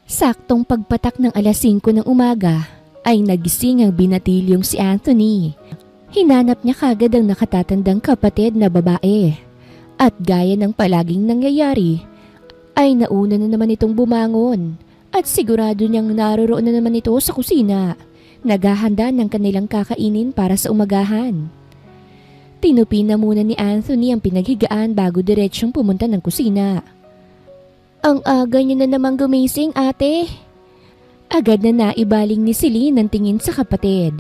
Saktong pagpatak ng alas 5 ng umaga ay nagising ang binatilyong si Anthony. Hinanap niya kagad ang nakatatandang kapatid na babae. At gaya ng palaging nangyayari, ay nauna na naman itong bumangon at sigurado niyang naroroon na naman ito sa kusina, naghahanda ng kanilang kakainin para sa umagahan. Tinupi na muna ni Anthony ang pinaghigaan bago diretsyong pumunta ng kusina. Ang aga niyo na namang gumising, ate. Agad na naibaling ni Celine ang tingin sa kapatid.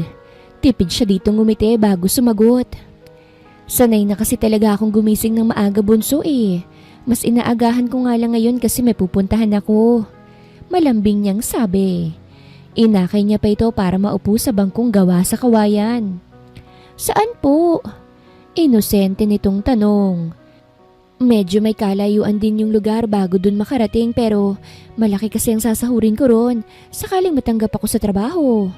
Tipid siya dito ngumiti bago sumagot. Sanay na kasi talaga akong gumising ng maaga, bunso eh. Mas inaagahan ko nga lang ngayon kasi may pupuntahan ako. Malambing niyang sabi. Inakay niya pa ito para maupo sa bangkong gawa sa kawayan. Saan po? Inosente nitong tanong. Medyo may kalayuan din yung lugar bago dun makarating pero malaki kasi ang sasahurin ko ron sakaling matanggap ako sa trabaho.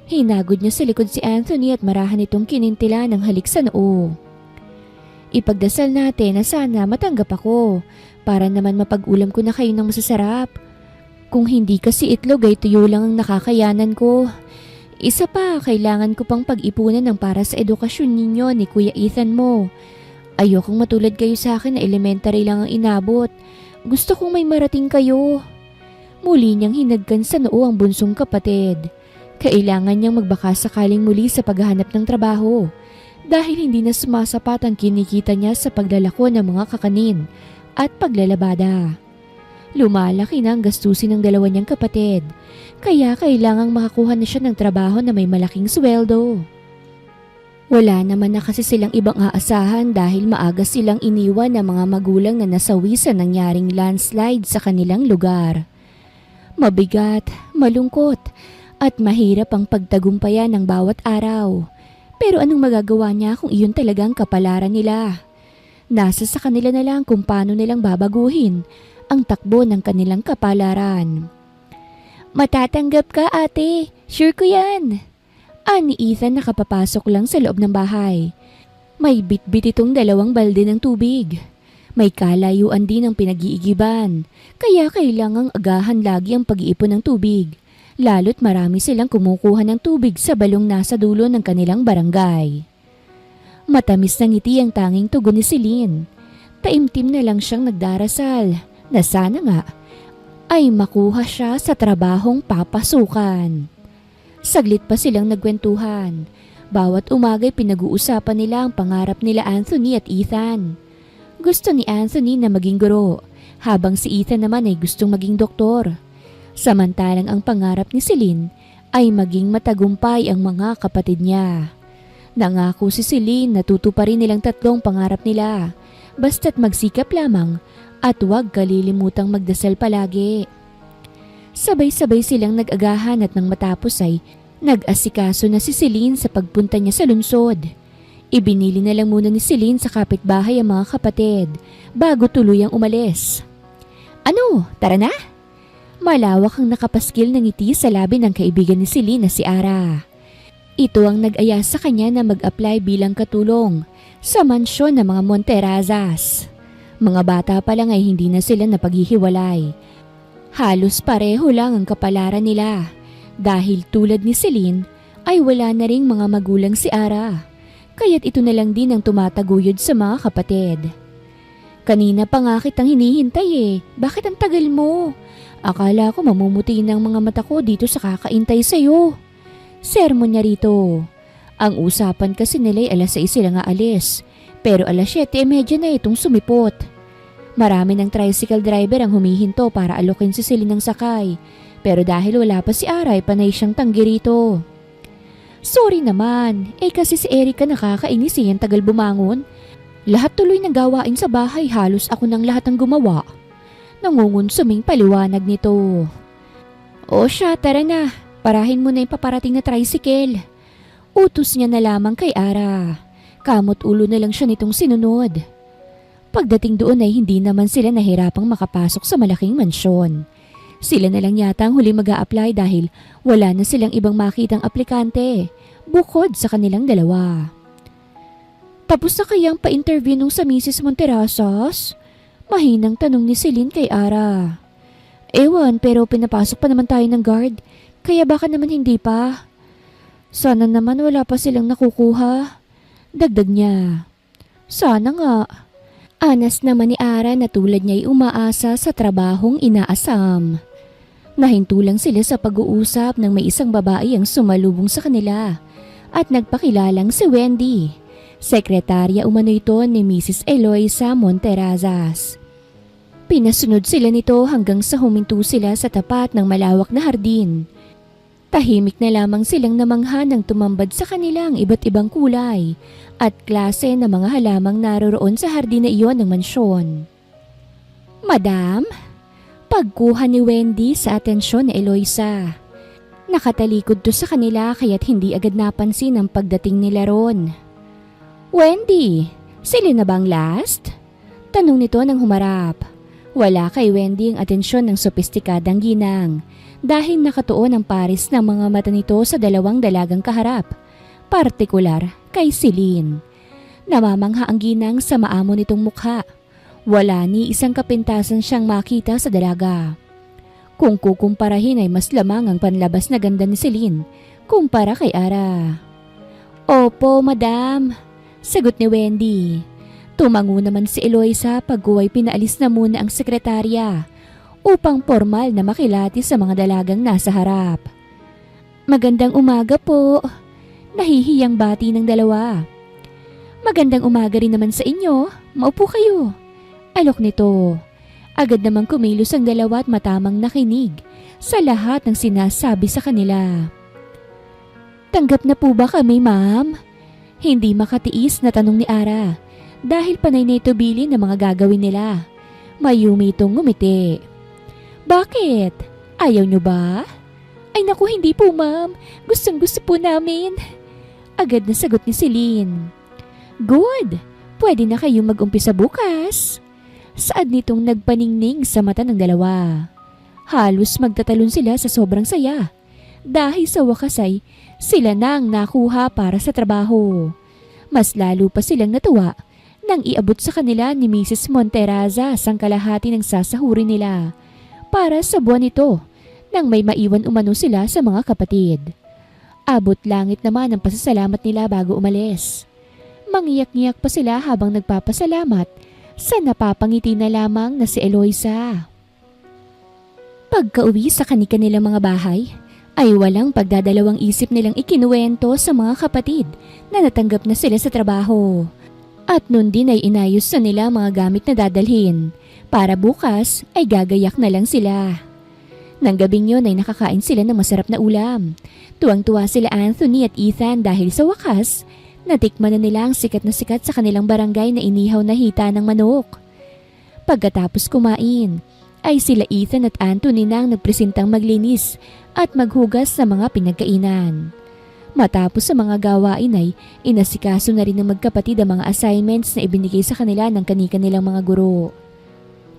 Hinagod niya sa likod si Anthony at marahan itong kinintila ng halik sa noo. Ipagdasal natin na sana matanggap ako para naman mapag-ulam ko na kayo ng masasarap. Kung hindi kasi itlog ay tuyo lang ang nakakayanan ko. Isa pa, kailangan ko pang pag-ipunan ng para sa edukasyon ninyo ni Kuya Ethan mo. Ayokong matulad kayo sa akin na elementary lang ang inabot. Gusto kong may marating kayo. Muli niyang hinagkan sa noo ang bunsong kapatid. Kailangan niyang magbaka sakaling muli sa paghahanap ng trabaho dahil hindi na sumasapat ang kinikita niya sa paglalako ng mga kakanin at paglalabada. Lumalaki na ang gastusin ng dalawa niyang kapatid kaya kailangang makakuha na siya ng trabaho na may malaking sweldo. Wala naman na kasi silang ibang aasahan dahil maaga silang iniwan ng mga magulang na nasawi sa nangyaring landslide sa kanilang lugar. Mabigat, malungkot, at mahirap ang pagtagumpayan ng bawat araw. Pero anong magagawa niya kung iyon talagang kapalaran nila? Nasa sa kanila na lang kung paano nilang babaguhin ang takbo ng kanilang kapalaran. Matatanggap ka, ate. Sure ko yan. Ani Ethan nakapapasok lang sa loob ng bahay. May bitbit itong dalawang balde ng tubig. May kalayuan din ang pinag-iigiban, kaya kailangang agahan lagi ang pag-iipon ng tubig. Lalo't marami silang kumukuha ng tubig sa balong nasa dulo ng kanilang barangay. Matamis na ngiti ang tanging tugon ni Celine. Taimtim na lang siyang nagdarasal na sana nga ay makuha siya sa trabahong papasukan. Saglit pa silang nagkwentuhan. Bawat umaga'y pinag-uusapan nila ang pangarap nila Anthony at Ethan. Gusto ni Anthony na maging guro, habang si Ethan naman ay gustong maging doktor. Samantalang ang pangarap ni Celine ay maging matagumpay ang mga kapatid niya. Nangako si Celine na tutuparin nilang tatlong pangarap nila, basta't magsikap lamang at huwag kalilimutang magdasal palagi. Sabay-sabay silang nag-agahan at nang matapos ay nag-asikaso na si Celine sa pagpunta niya sa lungsod. Ibinili na lang muna ni Celine sa kapitbahay ang mga kapatid bago tuluyang umalis. Ano, tara na? Malawak ang nakapaskil ng ngiti sa labi ng kaibigan ni Celine na si Ara. Ito ang nag-aya sa kanya na mag-apply bilang katulong sa mansyon ng mga Monterazas. Mga bata pa lang ay hindi na sila napaghihiwalay. Halos pareho lang ang kapalaran nila dahil tulad ni Celine ay wala na ring mga magulang si Ara. Kaya't ito na lang din ang tumataguyod sa mga kapatid. Kanina pa nga kitang hinihintay eh. Bakit ang tagal mo? Akala ko mamumuti ng mga mata ko dito sa kakaintay sa'yo. Sermon niya rito. Ang usapan kasi nila ay alas 6 sila nga alis. Pero alas 7:30 na itong sumipot. Marami ng tricycle driver ang humihinto para alokin si Celine ng sakay. Pero dahil wala pa si Ara ay panay siyang tanggi rito. Sorry naman, kasi si Erica nakakainis ang tagal bumangon. Lahat tuloy ng gawain sa bahay, halos ako ng lahat ang gumawa. Nangungunsuming paliwanag nito. O siya, tara na. Parahin mo na yung paparating na tricycle. Utos niya na lamang kay Ara. Kamot ulo na lang siya nitong sinunod. Pagdating doon ay hindi naman sila nahirapang makapasok sa malaking mansyon. Sila na lang yata ang huli mag-a-apply dahil wala na silang ibang makitang aplikante bukod sa kanilang dalawa. Tapos na kayang pa-interview nung sa Mrs. Monterasas? Mahinang tanong ni Celine kay Ara. Ewan, pero pinapasok pa naman tayo ng guard, kaya baka naman hindi pa. Sana naman wala pa silang nakukuha. Dagdag niya. Sana nga. Anas naman ni Ara na tulad niya'y umaasa sa trabahong inaasam. Nahinto lang sila sa pag-uusap nang may isang babae ang sumalubong sa kanila at nagpakilalang si Wendy. Sekretarya umano ito ni Mrs. Eloisa Monterrazas. Pinasunod sila nito hanggang sa huminto sila sa tapat ng malawak na hardin. Tahimik na lamang silang namangha nang tumambad sa kanilang iba't ibang kulay at klase ng mga halamang naroroon sa hardin na iyon ng mansyon. Madam? Pagkuha ni Wendy sa atensyon ni Eloisa. Nakatalikod to sa kanila kaya't hindi agad napansin ang pagdating nila ron. Wendy, sila na bang last? Tanong nito nang humarap. Wala kay Wendy ang atensyon ng sopistikadang ginang dahil nakatuon ang paris ng mga mata nito sa dalawang dalagang kaharap, partikular kay Celine. Namamangha ang ginang sa maamo nitong mukha. Wala ni isang kapintasan siyang makita sa dalaga. Kung kukumparahin ay mas lamang ang panlabas na ganda ni Celine kumpara kay Ara. Opo, madam, sagot ni Wendy. Tumango naman si Eloisa pag-uway pinaalis na muna ang sekretarya upang formal na makilati sa mga dalagang nasa harap. Magandang umaga po. Nahihiyang bati ng dalawa. Magandang umaga rin naman sa inyo. Maupo kayo. Alok nito. Agad namang kumilos ang dalawa at matamang nakinig sa lahat ng sinasabi sa kanila. Tanggap na po ba kami, ma'am? Hindi makatiis na tanong ni Ara. Dahil panay na ito bilin ng mga gagawin nila. Mayumi itong ngumiti. Bakit? Ayaw nyo ba? Ay naku, hindi po ma'am. Gustong gusto po namin. Agad na sagot ni Celine. Good. Pwede na kayong mag-umpisa bukas. Saad nitong nagpaningning sa mata ng dalawa. Halos magtatalon sila sa sobrang saya. Dahil sa wakas ay sila na ang nakuha para sa trabaho. Mas lalo pa silang natuwa nang iabot sa kanila ni Mrs. Monterrazas ang kalahati ng sasahurin nila para sa buwan ito nang may maiwan umano sila sa mga kapatid. Abot langit naman ang pasasalamat nila bago umalis. Mangiyak-ngiyak pa sila habang nagpapasalamat sa napapangiti na lamang na si Eloisa. Pagka-uwi sa kanilang mga bahay, ay walang pagdadalawang isip nilang ikinuwento sa mga kapatid na natanggap na sila sa trabaho. At nun din ay inayos sa nila mga gamit na dadalhin. Para bukas ay gagayak na lang sila. Nang gabing yun ay nakakain sila ng masarap na ulam. Tuwang-tuwa sila Anthony at Ethan dahil sa wakas, natikman na nila ang sikat na sikat sa kanilang barangay na inihaw na hita ng manok. Pagkatapos kumain, ay sila Ethan at Anthony na ang nagpresentang maglinis at maghugas sa mga pinagkainan. Matapos sa mga gawain ay inasikaso na rin ng magkapatid ang mga assignments na ibinigay sa kanila ng kani-kanilang mga guro.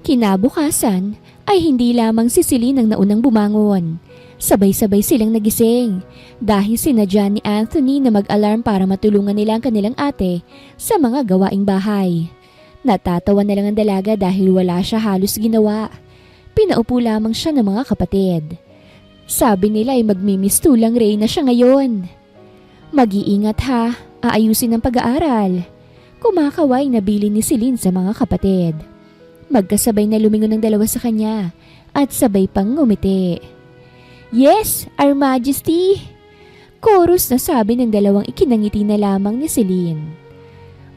Kinabukasan ay hindi lamang si Celine ang naunang bumangon. Sabay-sabay silang nagising dahil sinadya ni Anthony na mag-alarm para matulungan nila ang kanilang ate sa mga gawaing bahay. Natatawa na lang ang dalaga dahil wala siya halos ginawa. Pinaupo lamang siya ng mga kapatid. Sabi nila ay magmimistulang Reyna siya ngayon. Mag-iingat ha, aayusin ang pag-aaral. Kumakaway na bilin ni Celine sa mga kapatid. Magkasabay na lumingon ng dalawa sa kanya at sabay pang ngumiti. Yes, Our Majesty! Chorus na sabi ng dalawang ikinangiti na lamang ni Celine.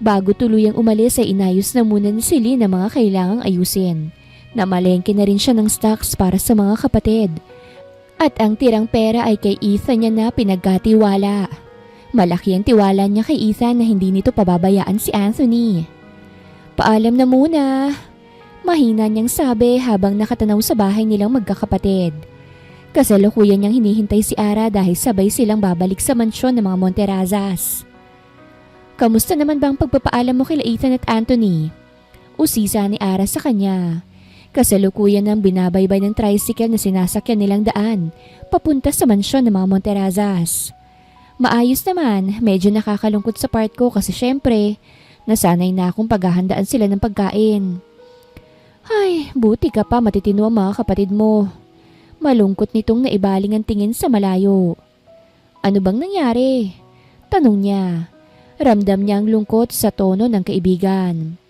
Bago tuluyang umalis ay inayos na muna ni Celine ang mga kailangang ayusin. Namalengke na rin siya ng stocks para sa mga kapatid. At ang tirang pera ay kay Ethan niya na pinagkatiwala. Malaki ang tiwala niya kay Ethan na hindi nito pababayaan si Anthony. Paalam na muna. Mahina niyang sabi habang nakatanaw sa bahay nilang magkakapatid. Kasalukuyan niyang hinihintay si Ara dahil sabay silang babalik sa mansyon ng mga Monterrazas. Kamusta naman bang pagpapaalam mo kay Ethan at Anthony? Usisa ni Ara sa kanya. Kasalukuyan ng binabaybay ng tricycle na sinasakyan nilang daan papunta sa mansyon ng mga Monterrazas. Maayos naman, medyo nakakalungkot sa part ko kasi syempre, Nasanay na akong paghahandaan sila ng pagkain. Ay, buti ka pa matitino ang mga kapatid mo. Malungkot nitong naibaling ang tingin sa malayo. Ano bang nangyari? Tanong niya. Ramdam niya ang lungkot sa tono ng kaibigan.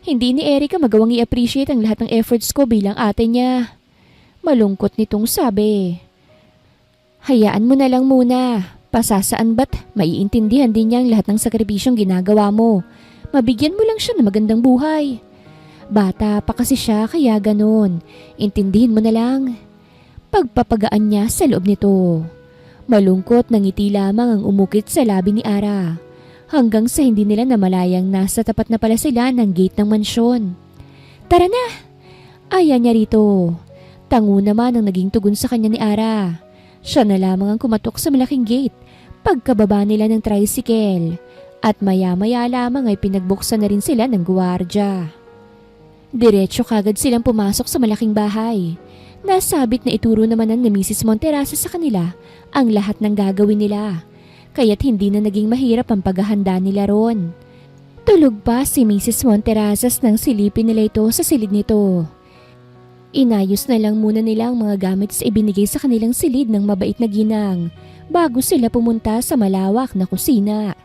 Hindi ni Erica magawang i-appreciate ang lahat ng efforts ko bilang ate niya. Malungkot nitong sabi. Hayaan mo na lang muna. Pasasaan ba't maiintindihan din niya ang lahat ng sakripisyong ginagawa mo. Mabigyan mo lang siya ng magandang buhay. Bata pa kasi siya kaya ganon. Intindihin mo na lang. Pagpapagaan niya sa loob nito. Malungkot na ngiti lamang ang umukit sa labi ni Ara. Hanggang sa hindi nila namalayang nasa tapat na pala sila ng gate ng mansyon. Tara na! Aya niya rito. Tango naman ang naging tugon sa kanya ni Ara. Siya na lamang ang kumatok sa malaking gate pagkababa nila ng tricycle. At maya-maya lamang ay pinagbuksan na rin sila ng guwardya. Diretso kagad silang pumasok sa malaking bahay. Nasabit na ituro naman ng ni Mrs. Monterasa sa kanila ang lahat ng gagawin nila. Kaya't hindi na naging mahirap ang paghahanda nila ron. Tulog pa si Mrs. Monterasas nang silipin nila ito sa silid nito. Inayos na lang muna nila ang mga gamit sa ibinigay sa kanilang silid ng mabait na ginang bago sila pumunta sa malawak na kusina.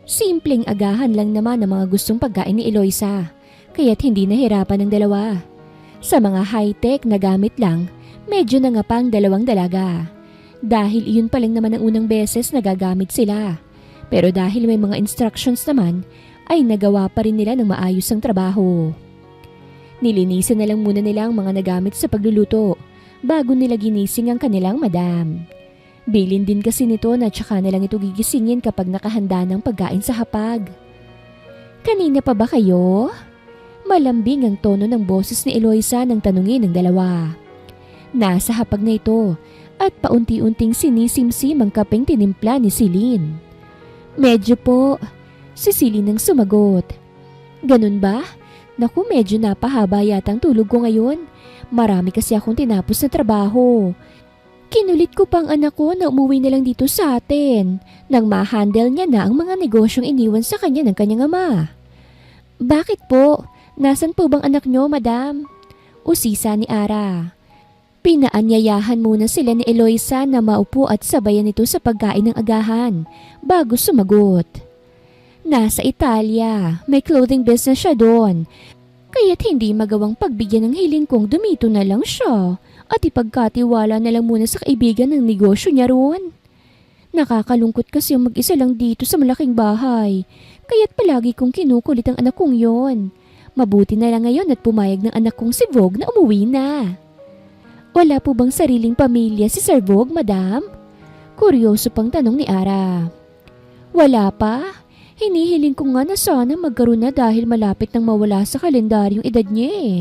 Simpleng agahan lang naman ang mga gustong pagkain ni Eloisa, kaya't hindi nahirapan ng dalawa. Sa mga high-tech na gamit lang, medyo nangapang dalawang dalaga. Dahil iyon pa lang naman ang unang beses na gagamit sila. Pero dahil may mga instructions naman, ay nagawa pa rin nila ng maayos ang trabaho. Nilinisan na lang muna nila ang mga nagamit sa pagluluto bago nila ginising ang kanilang madam. Bilin din kasi nito na tsaka na lang ito gigisingin kapag nakahanda ng pagkain sa hapag. Kanina pa ba kayo? Malambing ang tono ng boses ni Eloisa nang tanungin ng dalawa. Nasa hapag na ito at paunti-unting sinisimsim ang kapeng tinimpla ni Celine. Medyo po, si Celine ang sumagot. Ganun ba? Naku, medyo napahaba yata ang tulog ko ngayon. Marami kasi akong tinapos na trabaho. Kinulit ko pang anak ko na umuwi na lang dito sa atin nang ma-handle niya na ang mga negosyong iniwan sa kanya ng kanyang ama. Bakit po? Nasaan po bang anak niyo, madam? Usisa ni Ara. Pinaanyayahan muna sila ni Eloisa na maupo at sabayan ito sa pagkain ng agahan bago sumagot. Nasa Italia, may clothing business siya doon. Kaya't hindi magawang pagbigyan ng hiling kong dumito na lang siya at ipagkatiwala na lang muna sa kaibigan ng negosyo niya roon. Nakakalungkot kasi yung mag-isa lang dito sa malaking bahay. Kaya't palagi kong kinukulit ang anak kong yon. Mabuti na lang ngayon at pumayag ng anak kong si Vogue na umuwi na. Wala po bang sariling pamilya si Sir Vogue, madam? Kuryoso pang tanong ni Ara. Wala pa. Hinihiling ko nga na sana magkaroon na dahil malapit nang mawala sa kalendaryong edad niya eh.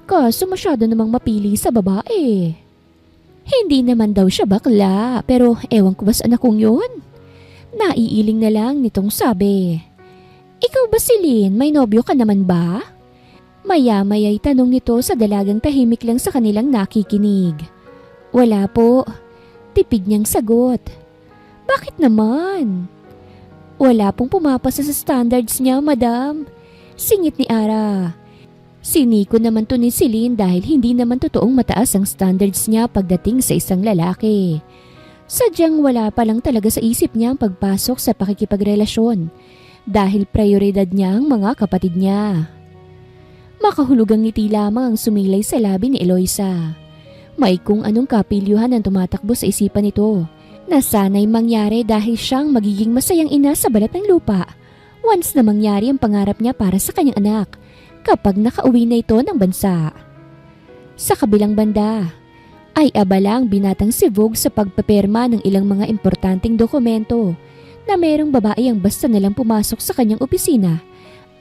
Kaso masyado namang mapili sa babae. Hindi naman daw siya bakla, pero ewan ko ba sa anak kong yun? Naiiling na lang nitong sabi. Ikaw ba, Celine, may nobyo ka naman ba? Maya-maya'y tanong nito sa dalagang tahimik lang sa kanilang nakikinig. Wala po. Tipid niyang sagot. Bakit naman? Wala pong pumapasa sa standards niya, madam. Singit ni Ara. Siniko naman to ni Celine dahil hindi naman totoong mataas ang standards niya pagdating sa isang lalaki. Sadyang wala pa lang talaga sa isip niya ang pagpasok sa pakikipagrelasyon dahil prioridad niya ang mga kapatid niya. Makahulugang ngiti lamang ang sumilay sa labi ni Eloisa. May kung anong kapilyuhan ang tumatakbo sa isipan nito. Na sana'y mangyari dahil siyang magiging masayang ina sa balat ng lupa once na mangyari ang pangarap niya para sa kanyang anak kapag nakauwi na ito ng bansa. Sa kabilang banda, ay abala ang binatang si Vogue sa pagpaperma ng ilang mga importanteng dokumento na merong babae ang basta nalang pumasok sa kanyang opisina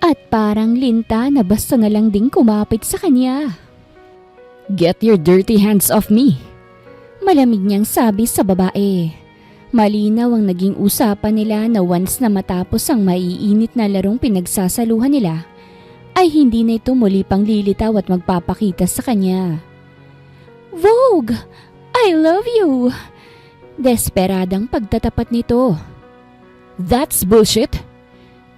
at parang linta na basta nalang ding kumapit sa kanya. Get your dirty hands off me! Malamig niyang sabi sa babae. Malinaw ang naging usapan nila na once na matapos ang maiinit na larong pinagsasaluhan nila, ay hindi na ito muli pang lilitaw at magpapakita sa kanya. Vogue! I love you! Desperadang pagtatapat nito. That's bullshit!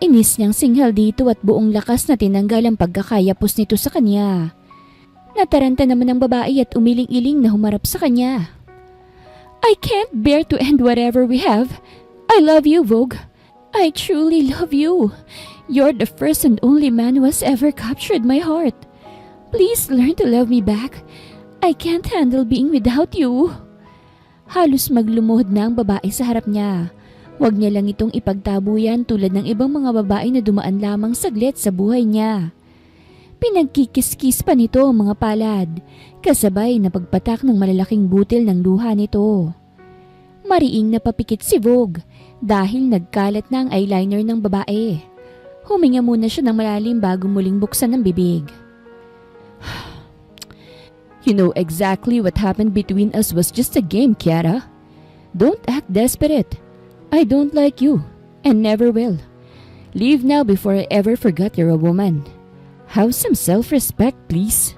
Inis niyang singhal dito at buong lakas na tinanggal ang pagkakayapos nito sa kanya. Nataranta naman ang babae at umiling-iling na humarap sa kanya. I can't bear to end whatever we have. I love you, Vogue. I truly love you. You're the first and only man who has ever captured my heart. Please learn to love me back. I can't handle being without you. Halos maglumuhod na ang babae sa harap niya. Huwag niya lang itong ipagtabuyan tulad ng ibang mga babae na dumaan lamang saglit sa buhay niya. Pinagkikis-kis pa nito ang mga palad, kasabay na pagpatak ng malalaking butil ng luha nito. Mariing napapikit si Vogue dahil nagkalat na ang eyeliner ng babae. Huminga muna siya ng malalim bago muling buksan ang bibig. You know exactly what happened between us was just a game, Kiara. Don't act desperate. I don't like you, and never will. Leave now before I ever forgot you're a woman. Have some self-respect, please.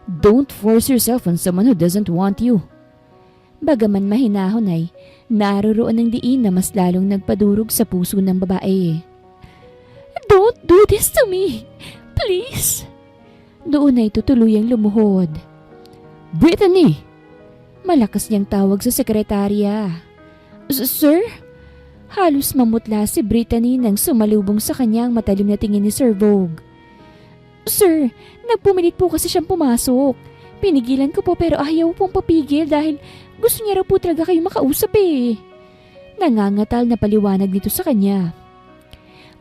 Don't force yourself on someone who doesn't want you. Bagaman mahinahon ay naroroon ng diin na mas lalong nagpadurog sa puso ng babae. Don't do this to me, please. Doon ay tutuluyang lumuhod. Brittany! Malakas niyang tawag sa sekretarya. Sir? Halos mamutla si Brittany nang sumalubong sa kanyang matalim na tingin ni Sir Vogue. Sir, nagpumilit po kasi siyang pumasok. Pinigilan ko po pero ayaw pong papigil dahil gusto niya raw po talaga kayo makausap eh. Nangangatal na paliwanag nito sa kanya.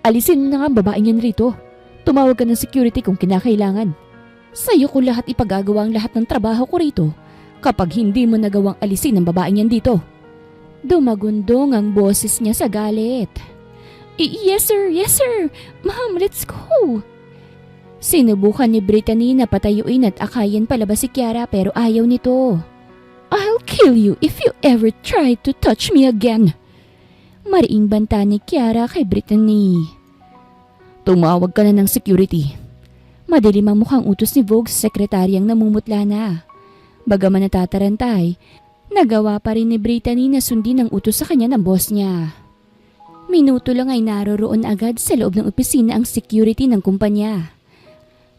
Alisin mo na nga ang babaeng yan rito. Tumawag ka ng security kung kinakailangan. Sa'yo ko lahat ipagagawa ang lahat ng trabaho ko rito kapag hindi mo nagawang alisin ang babaeng yan dito. Dumagundong ang boses niya sa galit. Yes sir, yes sir. Ma'am, let's go. Sinubukan ni Brittany na patayuin at akayin palabas si Kiara pero ayaw nito. I'll kill you if you ever try to touch me again. Mariing banta ni Kiara kay Brittany. Tumawag ka na ng security. Madilim ang mukhang utos ni Vogue sa sekretaryang namumutla na. Bagaman natatarantay, nagawa pa rin ni Brittany na sundin ang utos sa kanya ng boss niya. Minuto lang ay naroroon agad sa loob ng opisina ang security ng kumpanya.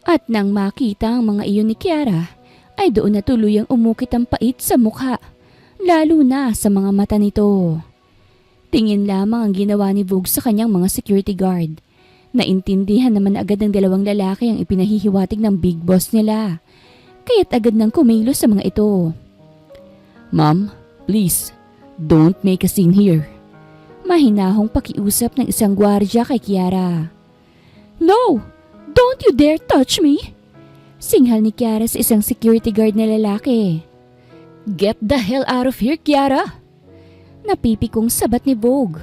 At nang makita ang mga iyon ni Kiara, ay doon na tuluyang umukit ang pait sa mukha, lalo na sa mga mata nito. Tingin lamang ang ginawa ni Vogue sa kanyang mga security guard. Naintindihan naman agad ng dalawang lalaki ang ipinahihiwatig ng big boss nila, kaya't agad nang kumilos sa mga ito. Ma'am, please, don't make a scene here. Mahinahong pakiusap ng isang gwardya kay Kiara. No! Don't you dare touch me! Singhal ni Kiara sa isang security guard na lalaki. Get the hell out of here, Kiara! Napipikong sabat ni Vogue.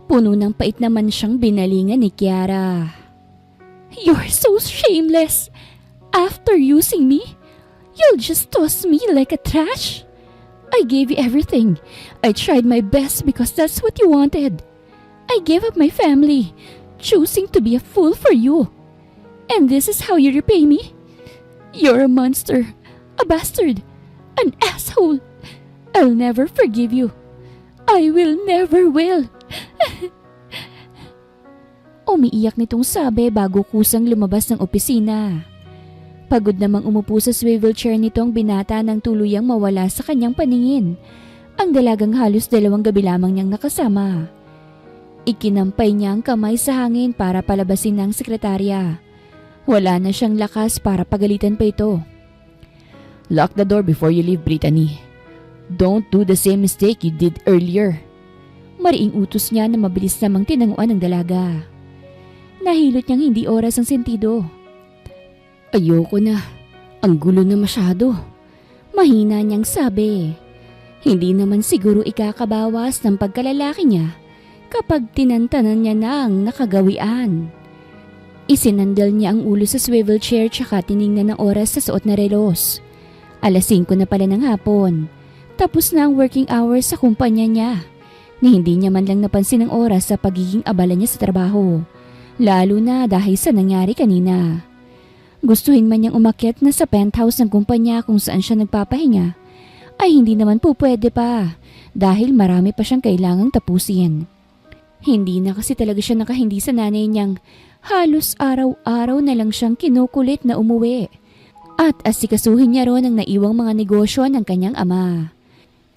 Puno ng pait naman siyang binalingan ni Kiara. You're so shameless! After using me, you'll just toss me like a trash? I gave you everything. I tried my best because that's what you wanted. I gave up my family, choosing to be a fool for you. And this is how you repay me? You're a monster, a bastard, an asshole. I'll never forgive you. I will never will. Umiiyak nitong sabi bago kusang lumabas ng opisina. Pagod namang umupo sa swivel chair nitong binata ng tuluyang mawala sa kanyang paningin. Ang dalagang halos 2 gabi lamang niyang nakasama. Ikinampay niya ang kamay sa hangin para palabasin ng sekretarya. Wala na siyang lakas para pagalitan pa ito. Lock the door before you leave, Brittany. Don't do the same mistake you did earlier. Mariing utos niya na mabilis namang tinanguan ng dalaga. Nahilot niyang hindi oras ang sentido. Ayoko na. Ang gulo na masyado. Mahina niyang sabi. Hindi naman siguro ikakabawas ng pagkalalaki niya kapag tinantanan niya na ang nakagawian. Isinandal niya ang ulo sa swivel chair tsaka tiningnan ng oras sa suot na relos. 5:00 na pala ng hapon. Tapos na ang working hours sa kumpanya niya. Ni hindi niya man lang napansin ang oras sa pagiging abala niya sa trabaho. Lalo na dahil sa nangyari kanina. Gustuhin man niyang umakyat na sa penthouse ng kumpanya kung saan siya nagpapahinga, ay hindi naman po pwede pa dahil marami pa siyang kailangang tapusin. Hindi na kasi talaga siya nakahindi sa nanay niyang halos araw-araw na lang siyang kinukulit na umuwi. At asikasuhin niya ron ang naiwang mga negosyo ng kanyang ama.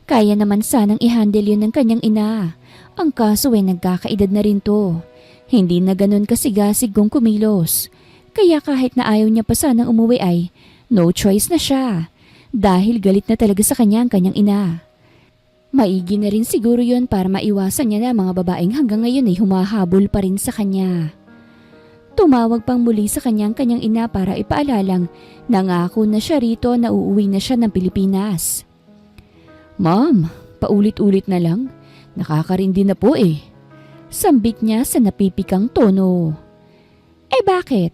Kaya naman sanang i-handle yun ng kanyang ina. Ang kaso ay nagkakaedad na rin to. Hindi na ganun kasigasig kung kumilos. Kaya kahit na ayaw niya pa sanang umuwi ay no choice na siya. Dahil galit na talaga sa kanya ang kanyang ina. Maigi na rin siguro yun para maiwasan niya na mga babaeng hanggang ngayon ay humahabol pa rin sa kanya. Tumawag pang muli sa kanyang ina para ipaalalang nangako na siya rito na uuwi na siya ng Pilipinas. Ma'am, paulit-ulit na lang. Nakakarindi na po eh. Sambit niya sa napipikang tono. Eh bakit?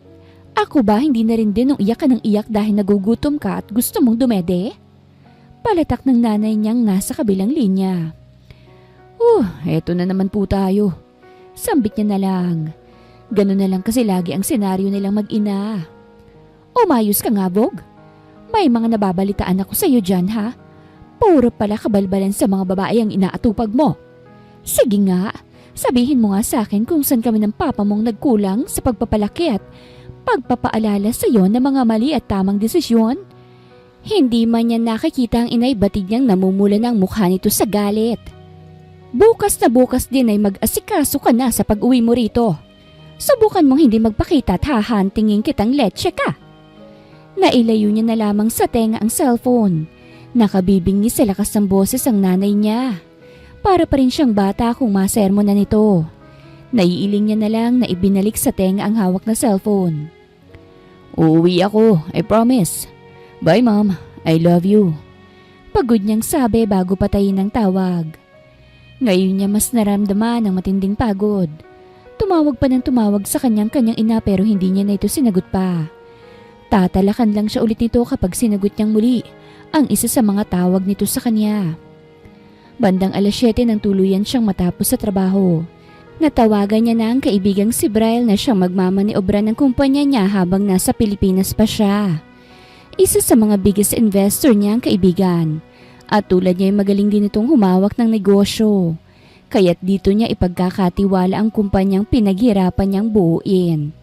Ako ba hindi na rin din nung iyak ka ng iyak dahil nagugutom ka at gusto mong dumede? Palatak ng nanay niyang nasa kabilang linya. Eto na naman po tayo. Sambit niya na lang. Ganun na lang kasi lagi ang senaryo nilang mag-ina. Umayos ka nga, Bog. May mga nababalitaan ako sa iyo dyan, ha? Puro pala kabalbalan sa mga babae ang inaatupag mo. Sige nga, sabihin mo nga sa akin kung saan kami ng papa mong nagkulang sa pagpapalaki at pagpapaalala sa iyo ng mga mali at tamang desisyon. Hindi man niya nakikita ang inay batid niyang namumula ng mukha nito sa galit. Bukas na bukas din ay mag-asikaso ka na sa pag-uwi mo rito. Subukan mong hindi magpakita at hahantingin kitang letse ka. Nailayo niya na lamang sa tenga ang cellphone. Nakabibingi sa lakas ng boses ang nanay niya. Para pa rin siyang bata kung masermo na nito. Naiiling niya na lang na ibinalik sa tenga ang hawak na cellphone. Uuwi ako, I promise. Bye mom, I love you. Pagod niyang sabi bago patayin ang tawag. Ngayon niya mas naramdaman ang matinding pagod. Tumawag pa ng tumawag sa kanyang ina pero hindi niya na ito sinagot pa. Tatalakan lang siya ulit nito kapag sinagot niyang muli ang isa sa mga tawag nito sa kanya. Bandang 7:00 nang tuluyan siyang matapos sa trabaho. Natawagan niya na ang kaibigang si Brian na siyang magmamaniobra ng kumpanya niya habang nasa Pilipinas pa siya. Isa sa mga biggest investor niya ang kaibigan. At tulad niya ay magaling din itong humawak ng negosyo. Kaya't dito niya ipagkakatiwala ang kumpanyang pinaghirapan niyang buuin.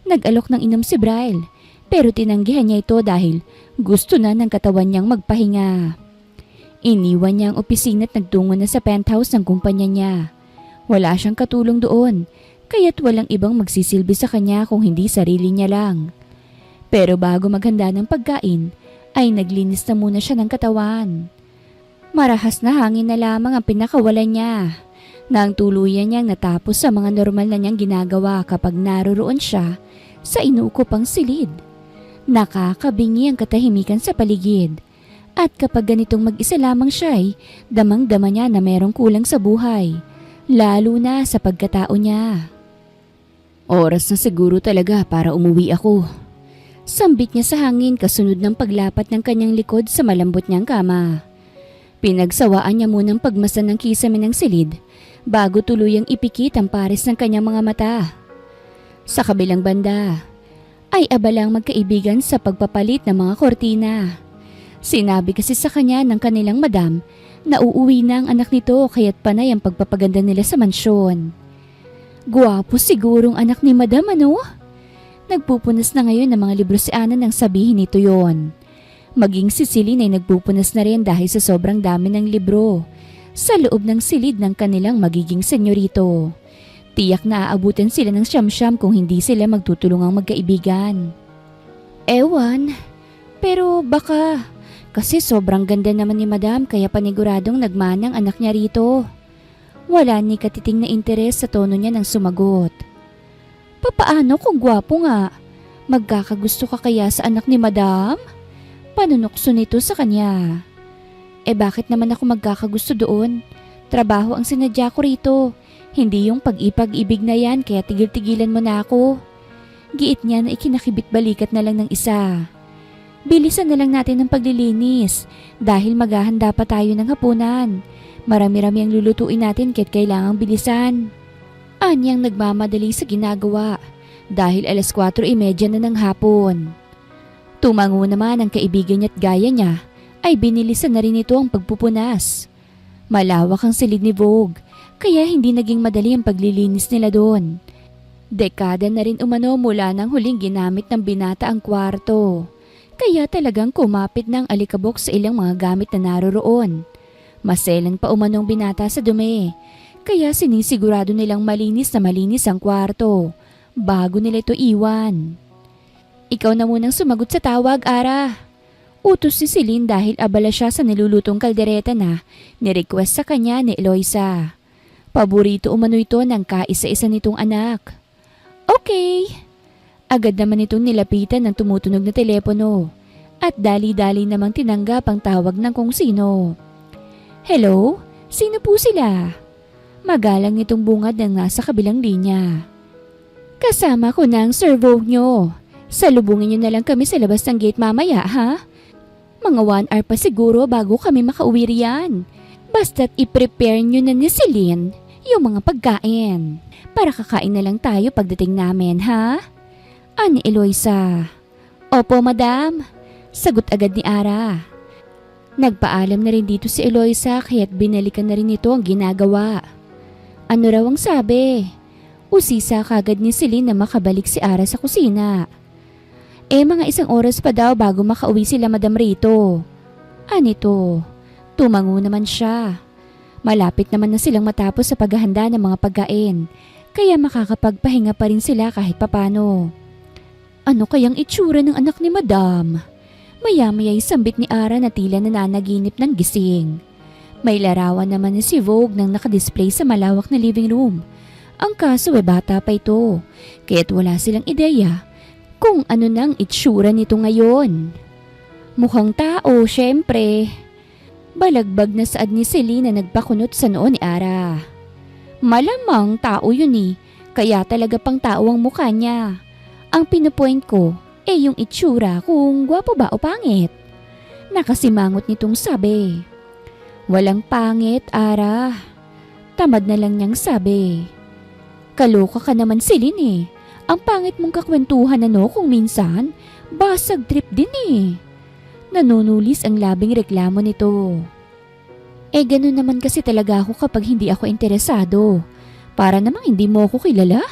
Nag-alok ng inom si Brian pero tinanggihan niya ito dahil gusto na ng katawan niyang magpahinga. Iniwan niya ang opisina at nagtungo na sa penthouse ng kumpanya niya. Wala siyang katulong doon, kaya't walang ibang magsisilbi sa kanya kung hindi sarili niya lang. Pero bago maghanda ng pagkain, ay naglinis na muna siya ng katawan. Marahas na hangin na lamang ang pinakawalan niya. Nang tuluyan niyang natapos sa mga normal na niyang ginagawa kapag naroroon siya sa inuukopang silid. Nakakabingi ang katahimikan sa paligid. At kapag ganitong mag-isa lamang siya ay damang-dama niya na merong kulang sa buhay. Lalo na sa pagkatao niya. Oras na siguro talaga para umuwi ako. Sambit niya sa hangin kasunod ng paglapat ng kanyang likod sa malambot niyang kama. Pinagsawaan niya munang pagmasan ng kisame ng silid bago tuluyang ipikit ang pares ng kanyang mga mata. Sa kabilang banda, ay abalang magkaibigan sa pagpapalit ng mga kortina. Sinabi kasi sa kanya ng kanilang madam na uuwi na ang anak nito kaya't panay ang pagpapaganda nila sa mansyon. Guwapo sigurong anak ni madam ano? Nagpupunas na ngayon ng mga libro si Ana nang sabihin nito yon. Maging si Celine ay nagpupunas na rin dahil sa sobrang dami ng libro sa loob ng silid ng kanilang magiging senyorito. Tiyak na aabutin sila ng siyam-siyam kung hindi sila magtutulungang magkaibigan. Ewan, pero baka kasi sobrang ganda naman ni madam kaya paniguradong nagmanang anak niya rito. Wala ni katiting na interes sa tono niya nang sumagot. Papaano kung gwapo nga? Magkakagusto ka kaya sa anak ni madam? Panunokso nito sa kanya. Bakit naman ako magkakagusto doon? Trabaho ang sinadya ko rito. Hindi yung pag-ipag-ibig na yan kaya tigil-tigilan mo na ako. Giit niya na ikinakibit balikat na lang ng isa. Bilisan na lang natin ang paglilinis dahil maghahanda pa tayo ng hapunan. Marami-rami ang lulutuin natin kahit kailangang bilisan. Anyang nagmamadali sa ginagawa dahil 4:30 na ng hapon. Tumango naman ang kaibigan niya at gaya niya ay binilisan na rin ito ang pagpupunas. Malawak ang silid ni Vogue kaya hindi naging madali ang paglilinis nila doon. Dekada na rin umano mula nang huling ginamit ng binata ang kwarto. Kaya talagang kumapit ng alikabok sa ilang mga gamit na naroroon. Maselan pa umanong binata sa dumi. Kaya sinisigurado nilang malinis na malinis ang kwarto bago nila ito iwan. Ikaw na munang sumagot sa tawag, Ara. Utos si Celine dahil abala siya sa nilulutong kaldereta na nirequest sa kanya ni Eloisa. Paborito umano ito ng kaisa-isa nitong anak. Okay. Agad naman itong nilapitan ng tumutunog na telepono at dali-dali namang tinanggap ang tawag ng kung sino. Hello? Sino po sila? Magalang nitong bungad ng nasa kabilang linya. Kasama ko na ang servo nyo. Salubungin nyo na lang kami sa labas ng gate mamaya, ha? Mga 1 hour pa siguro bago kami makauwi riyan. Basta't i-prepare nyo na ni Celine yung mga pagkain. Para kakain na lang tayo pagdating namin, ha? Ani Eloisa. Opo, madam. Sagot agad ni Ara. Nagpaalam na rin dito si Eloisa kaya't binalikan na rin ito ang ginagawa. Ano raw ang sabi? Usisa kagad ni Celine na makabalik si Ara sa kusina. Mga 1 oras pa daw bago makauwi sila Madam Rito. Anito? Tumango naman siya. Malapit naman na silang matapos sa paghahanda ng mga pagkain, kaya makakapagpahinga pa rin sila kahit papano. Ano kayang itsura ng anak ni Madam? Maya-maya'y sambit ni Ara na tila nananaginip ng gising. May larawan naman ni si Vogue nang nakadisplay sa malawak na living room. Ang kaso bata pa ito, kaya't wala silang ideya kung ano nang itsura nito ngayon. Mukhang tao, syempre. Balagbag na saad ni Celine na nagpakunot sa noo ni Ara. Malamang tao yun kaya talaga pang tao ang mukha niya. Ang pinupoint ko yung itsura kung gwapo ba o pangit. Nakasimangot nitong sabi. Walang pangit, Ara. Tamad na lang niyang sabi. Kaloka ka naman, Celine. Ang pangit mong kakwentuhan kung minsan, basag trip din. Nanunulis ang labing reklamo nito. Ganun naman kasi talaga ako kapag hindi ako interesado. Para namang hindi mo ako kilala.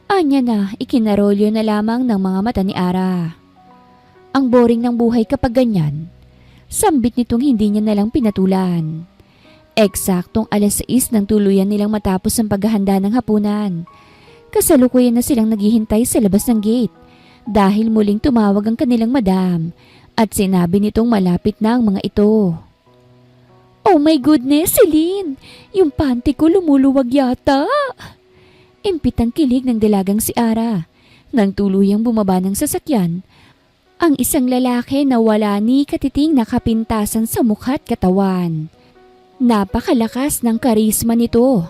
Anya na, ikinarolyo na lamang ng mga mata ni Ara. Ang boring ng buhay kapag ganyan. Sambit nitong hindi niya nalang pinatulan. Eksaktong 6:00 nang tuluyan nilang matapos ang paghahanda ng hapunan. Kasalukuyan na silang naghihintay sa labas ng gate dahil muling tumawag ang kanilang madam. At sinabi nitong malapit na ang mga ito. Oh my goodness, Celine! Yung panty ko lumuluwag yata! Impit ang kilig ng dalagang si Ara. Nang tuluyang bumaba ng sasakyan, ang isang lalaki na wala ni katiting na kapintasan sa mukha at katawan. Napakalakas ng karisma nito.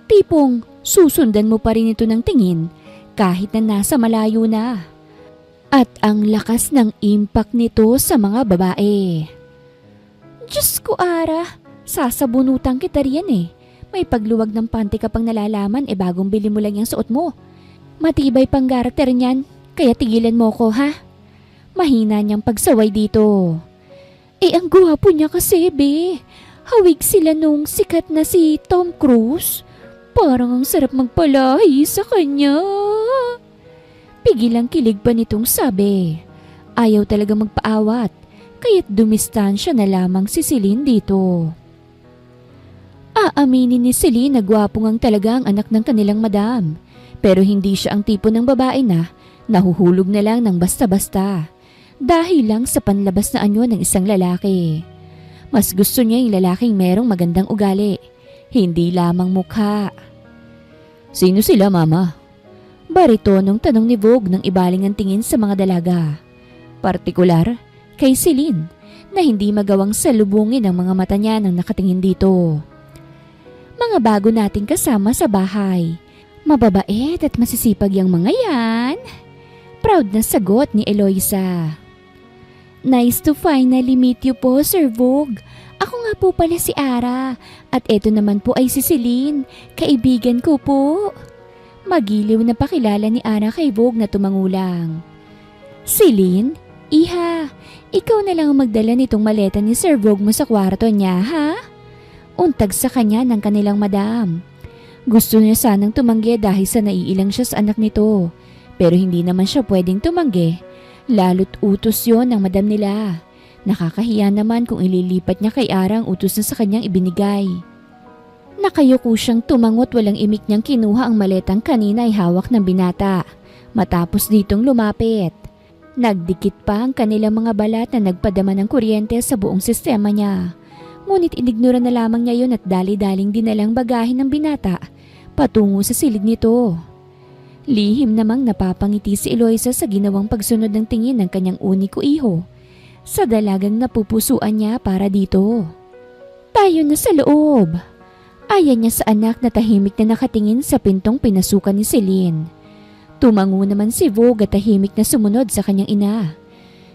Tipong susundan mo pa rin ito ng tingin kahit na nasa malayo na. At ang lakas ng impact nito sa mga babae. Diyos ko, Ara, sasabunutan kita riyan. May pagluwag ng panty ka pang nalalaman bagong bili mo lang yung suot mo. Matibay pang karakter niyan, kaya tigilan mo ko, ha? Mahina niyang pagsaway dito. Ang gwapo niya kasi, be. Hawig sila nung sikat na si Tom Cruise. Parang ang sarap magpalahi sa kanya. Pigilang kilig pa nitong sabi. Ayaw talaga magpaawat, kaya't dumistansya na lamang si Celine dito. Aaminin ni Celine na gwapong ang talaga ang anak ng kanilang madam. Pero hindi siya ang tipo ng babae na nahuhulog na lang ng basta-basta. Dahil lang sa panlabas na anyo ng isang lalaki. Mas gusto niya yung lalaking merong magandang ugali, hindi lamang mukha. Sino sila, Mama? Baritonong tanong ni Vogue nang ibaling ang tingin sa mga dalaga. Partikular kay Celine na hindi magawang salubungin ang mga mata niya nang nakatingin dito. Mga bago nating kasama sa bahay. Mababait at masisipag yung mga yan. Proud na sagot ni Eloisa. Nice to finally meet you po, Sir Vogue. Ako nga po pala si Ara at eto naman po ay si Celine, kaibigan ko po. Magiliw na pakilala ni Ara kay Vogue na tumangulang. Celine, iha, ikaw na lang ang magdala nitong maleta ni Sir Vogue mo sa kwarto niya, ha? Untag sa kanya ng kanilang madam. Gusto niya sanang tumanggi dahil sa naiilang siya sa anak nito. Pero hindi naman siya pwedeng tumanggi. Lalo't utos yon ng madam nila. Nakakahiya naman kung ililipat niya kay Ara ang utos na sa kanyang ibinigay. Nakayuko siyang tumangot, walang imik niyang kinuha ang maletang kanina ay hawak ng binata. Matapos ditong lumapit. Nagdikit pa ang kanilang mga balat na nagpadama ng kuryente sa buong sistema niya. Ngunit inignora na lamang niya yun at dali-daling dinalang bagahin ng binata patungo sa silid nito. Lihim namang napapangiti si Eloisa sa ginawang pagsunod ng tingin ng kanyang uniko iho sa dalagang napupusuan niya para dito. Tayo na sa loob. Ayan niya sa anak na tahimik na nakatingin sa pintong pinasukan ni Celine. Tumango naman si Vogue at tahimik na sumunod sa kanyang ina.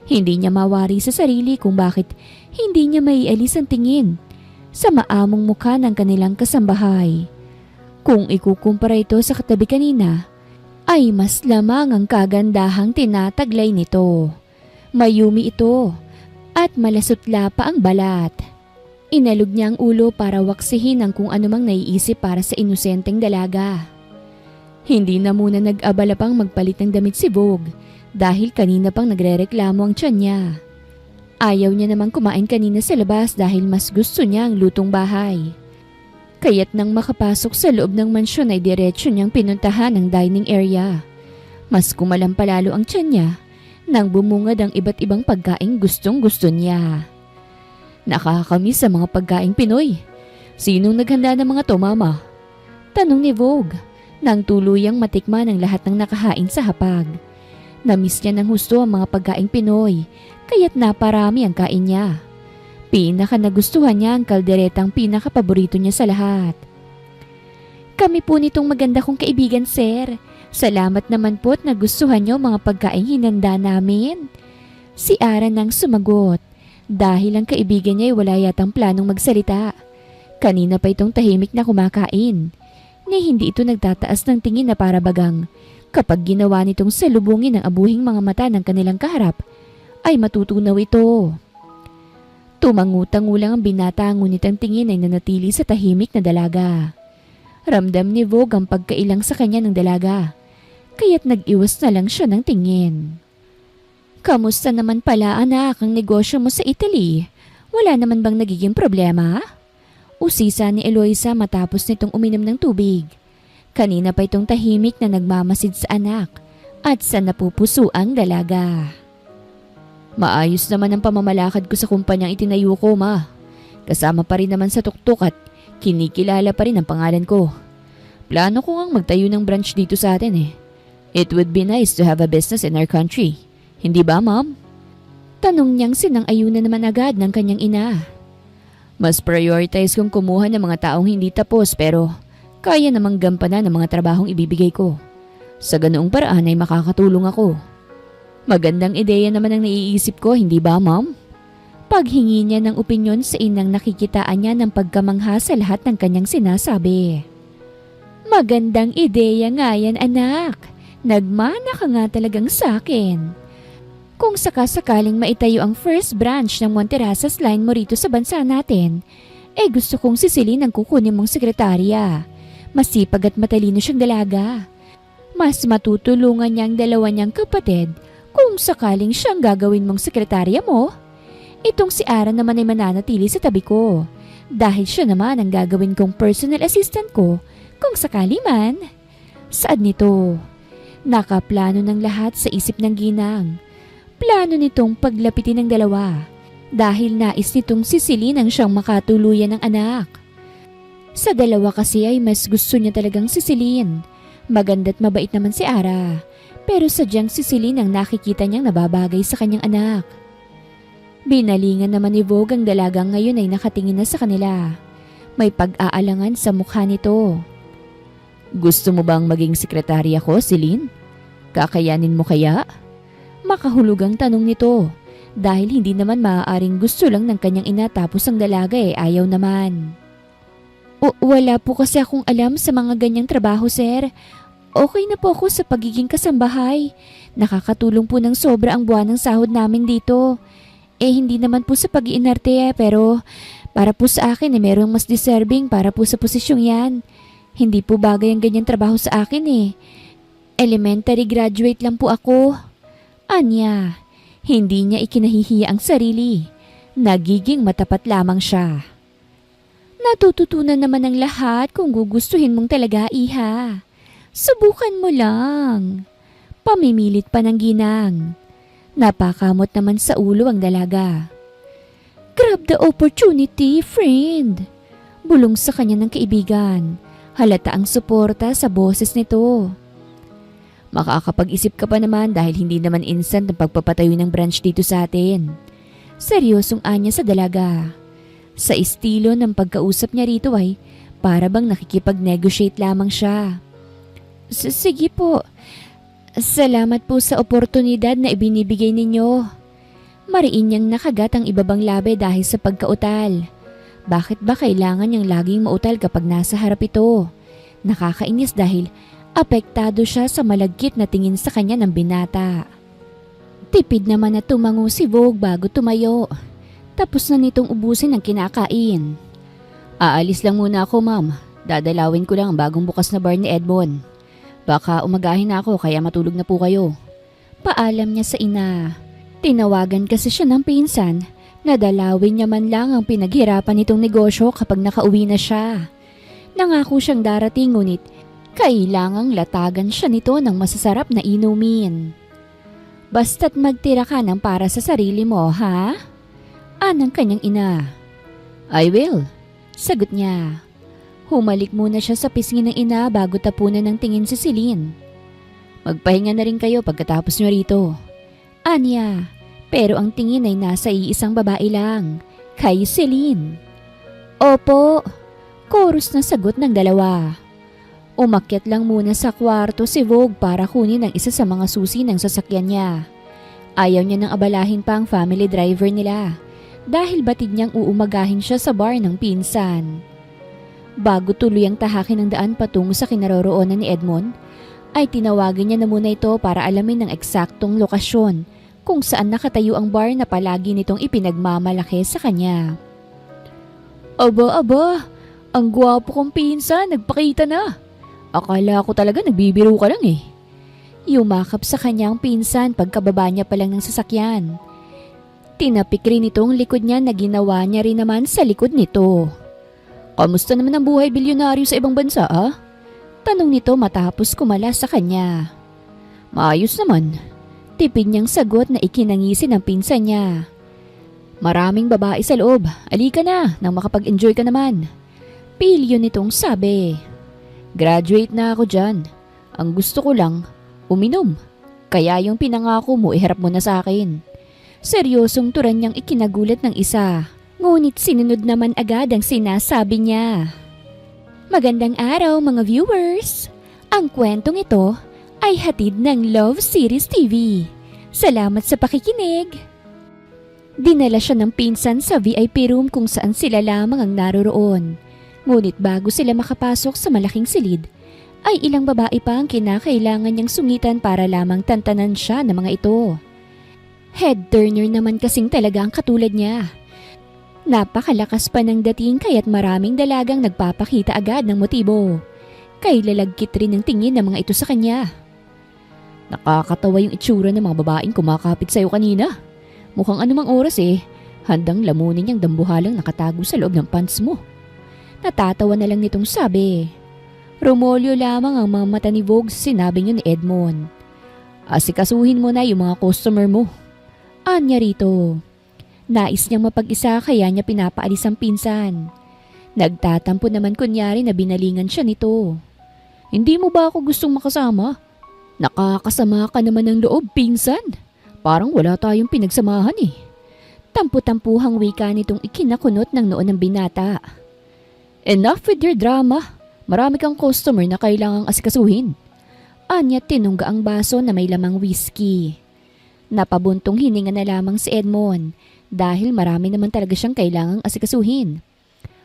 Hindi niya mawari sa sarili kung bakit hindi niya maialis ang tingin sa maamong mukha ng kanilang kasambahay. Kung ikukumpara ito sa katabi kanina, ay mas lamang ang kagandahang tinataglay nito. Mayumi ito at malasutla pa ang balat. Inalog niya ang ulo para waksihin ang kung anumang naiisip para sa inosenteng dalaga. Hindi na muna nag-abala pang magpalit ng damit si Vogue dahil kanina pang nagrereklamo ang tiyan niya. Ayaw niya namang kumain kanina sa labas dahil mas gusto niya ang lutong bahay. Kaya't nang makapasok sa loob ng mansyon ay diretsyo niyang pinuntahan ang dining area. Mas kumalam palalo ang tiyan niya nang bumungad ang iba't ibang pagkaing gustong-gusto niya. Nakakamiss sa mga pagkaing Pinoy. Sinong naghanda ng mga to, mama? Tanong ni Vogue nang tuluyang matikman ang lahat ng nakahain sa hapag. Namiss niya ng husto ang mga pagkaing Pinoy kaya't naparami ang kain niya. Pinaka nagustuhan niya ang kalderetang pinakapaborito niya sa lahat. Kami po nitong maganda kong kaibigan, sir. Salamat naman po't nagustuhan niyo mga pagkaing hinanda namin. Si Ara nang sumagot dahil ang kaibigan niya ay wala yatang planong magsalita. Kanina pa itong tahimik na kumakain. Ni hindi ito nagtataas ng tingin na para bagang kapag ginawa nitong salubungin ang abuhing mga mata ng kanilang kaharap ay matutunaw ito. Tumangutangulang ang binata ngunit ang tingin ay nanatili sa tahimik na dalaga. Ramdam ni Vogue ang pagkailang sa kanya ng dalaga, kaya't nag-iwas na lang siya ng tingin. Kamusta naman pala anak ang negosyo mo sa Italy? Wala naman bang nagiging problema? Usisa ni Eloisa matapos nitong uminom ng tubig. Kanina pa itong tahimik na nagmamasid sa anak at sa napupusuang dalaga. Maayos naman ang pamamalakad ko sa kumpanyang itinayo ko, ma. Kasama pa rin naman sa tuktok at kinikilala pa rin ang pangalan ko. Plano ko ngang magtayo ng branch dito sa atin eh. It would be nice to have a business in our country. Hindi ba, ma'am? Tanong niyang sinang-ayunan naman agad ng kanyang ina. Mas prioritize kong kumuha ng mga taong hindi tapos pero kaya namang gampanan ng mga trabahong ibibigay ko. Sa ganoong paraan ay makakatulong ako. Magandang ideya naman ang naiisip ko, hindi ba, ma'am? Paghingi niya ng opinyon sa inang nakikitaan niya ng pagkamangha sa lahat ng kanyang sinasabi. Magandang ideya nga yan, anak. Nagmana ka nga talagang sa akin. Kung sakasakaling maitayo ang first branch ng Monterasas line mo rito sa bansa natin, gusto kong sisilin ang kukunin mong sekretarya. Masipag at matalino siyang dalaga. Mas matutulungan niya ang dalawa niyang kapatid kung sakaling siyang gagawin mong sekretarya mo. Itong si Ara naman ay mananatili sa tabi ko dahil siya naman ang gagawin kong personal assistant ko kung sakali man. Saad nito? Nakaplano ng lahat sa isip ng ginang. Plano nitong paglapitin ng dalawa dahil nais nitong sisilin ang siyang makatuluyan ng anak. Sa dalawa kasi ay mas gusto niya talagang sisilin. Maganda't mabait naman si Ara. Pero sadyang sisilin ang nakikita niyang nababagay sa kanyang anak. Binalingan naman ni Vogue ang dalagang ngayon ay nakatingin na sa kanila. May pag-aalangan sa mukha nito. Gusto mo bang maging sekretarya ko, Celine? Kakayanin mo kaya? Makahulugang tanong nito dahil hindi naman maaaring gusto lang ng kanyang ina tapos ang dalaga ayaw naman. Wala po kasi akong alam sa mga ganyang trabaho, sir. Okay na po ako sa pagiging kasambahay. Nakakatulong po ng sobra ang buwan ng sahod namin dito. Hindi naman po sa pag-iinarte pero Para po sa akin merong mas deserving para po sa posisyong yan. Hindi po bagay ang ganyang trabaho sa akin Elementary graduate lang po ako. Anya, hindi niya ikinahihiya ang sarili. Nagiging matapat lamang siya. Natututunan naman ng lahat kung gugustuhin mong talaga, iha. Subukan mo lang. Pamimilit pa ng ginang. Napakamot naman sa ulo ang dalaga. Grab the opportunity, friend. Bulong sa kanya ng kaibigan. Halata ang suporta sa boses nito. Makakapag-isip ka pa naman dahil hindi naman instant ang pagpapatayo ng branch dito sa atin. Seryosong anya sa dalaga. Sa estilo ng pagkausap niya rito ay para bang nakikipag-negotiate lamang siya. Sige po. Salamat po sa oportunidad na ibinibigay ninyo. Mariin niyang nakagat ang ibabang labi dahil sa pagkautal. Bakit ba kailangan niyang laging mautal kapag nasa harap ito? Nakakainis dahil apektado siya sa malagkit na tingin sa kanya ng binata. Tipid naman na tumango si Vogue bago tumayo. Tapos na nitong ubusin ang kinakain. Aalis lang muna ako, ma'am. Dadalawin ko lang ang bagong bukas na bar ni Edmond. Baka umagahin na ako kaya matulog na po kayo. Paalam niya sa ina. Tinawagan kasi siya ng pinsan na dalawin niya man lang ang pinaghirapan nitong negosyo kapag nakauwi na siya. Nangako siyang darating ngunit kailangang latagan siya nito ng masasarap na inumin. Basta't magtira ka ng para sa sarili mo, ha? Anang kanyang ina. I will, sagot niya. Humalik muna siya sa pisngi ng ina bago tapunan ng tingin si Celine. Magpahinga na rin kayo pagkatapos nyo rito. Anya, pero ang tingin ay nasa iisang babae lang, kay Celine. Opo, chorus na sagot ng dalawa. Umakyat lang muna sa kwarto si Vogue para kunin ang isa sa mga susi ng sasakyan niya. Ayaw niya nang abalahin pa ang family driver nila dahil batid niyang uumagahin siya sa bar ng pinsan. Bago tuloy ang tahakin ng daan patungo sa kinaroroonan ni Edmond, ay tinawagan niya na muna ito para alamin ng eksaktong lokasyon kung saan nakatayo ang bar na palagi nitong ipinagmamalaki sa kanya. Aba, ang gwapo kong pinsan, nagpakita na. Akala ko talaga nagbibiro ka lang Yumakap sa kanyang pinsan pagkababa niya pa lang ng sasakyan. Tinapik rin itong likod niya na ginawa niya rin naman sa likod nito. Kamusta naman ang buhay bilyonaryo sa ibang bansa, Tanong nito matapos kumala sa kanya. Maayos naman. Tipid niyang sagot na ikinangisi ng pinsan niya. Maraming babae sa loob. Alika na nang makapag-enjoy ka naman. Pilyo nitong sabi. Graduate na ako dyan. Ang gusto ko lang, uminom. Kaya yung pinangako mo iharap mo na sa akin. Seryosong turan niyang ikinagulat ng isa. Ngunit sinunod naman agad ang sinasabi niya. Magandang araw mga viewers! Ang kwentong ito ay hatid ng Love Series TV. Salamat sa pakikinig! Dinala siya ng pinsan sa VIP room kung saan sila lamang ang naroroon. Ngunit bago sila makapasok sa malaking silid, ay ilang babae pa ang kinakailangan niyang sungitan para lamang tantanan siya ng mga ito. Head turner naman kasing talaga ang katulad niya. Napakalakas pa ng dating kaya't maraming dalagang nagpapakita agad ng motibo. Kay lalagkit rin ng tingin ng mga ito sa kanya. Nakakatawa yung itsura ng mga babaeng kumakapit sa'yo kanina. Mukhang anumang oras handang lamunin niyang dambuhalang nakatago sa loob ng pants mo. Natatawa na lang nitong sabi. Romolyo lamang ang mga mata ni Vogue sinabi niyo ni Edmond. Asikasuhin mo na yung mga customer mo. Anya rito. Nais niyang mapag-isa kaya niya pinapaalis ang pinsan. Nagtatampo naman kunyari na binalingan siya nito. Hindi mo ba ako gustong makasama? Nakakasama ka naman ng loob, pinsan. Parang wala tayong pinagsamahan Tampu-tampuhang wika nitong ikinakunot ng noon ng binata. Enough with your drama. Marami kang customer na kailangang asikasuhin. Anya tinungga ang baso na may lamang whiskey. Napabuntong hininga na lamang si Edmond dahil marami naman talaga siyang kailangang asikasuhin.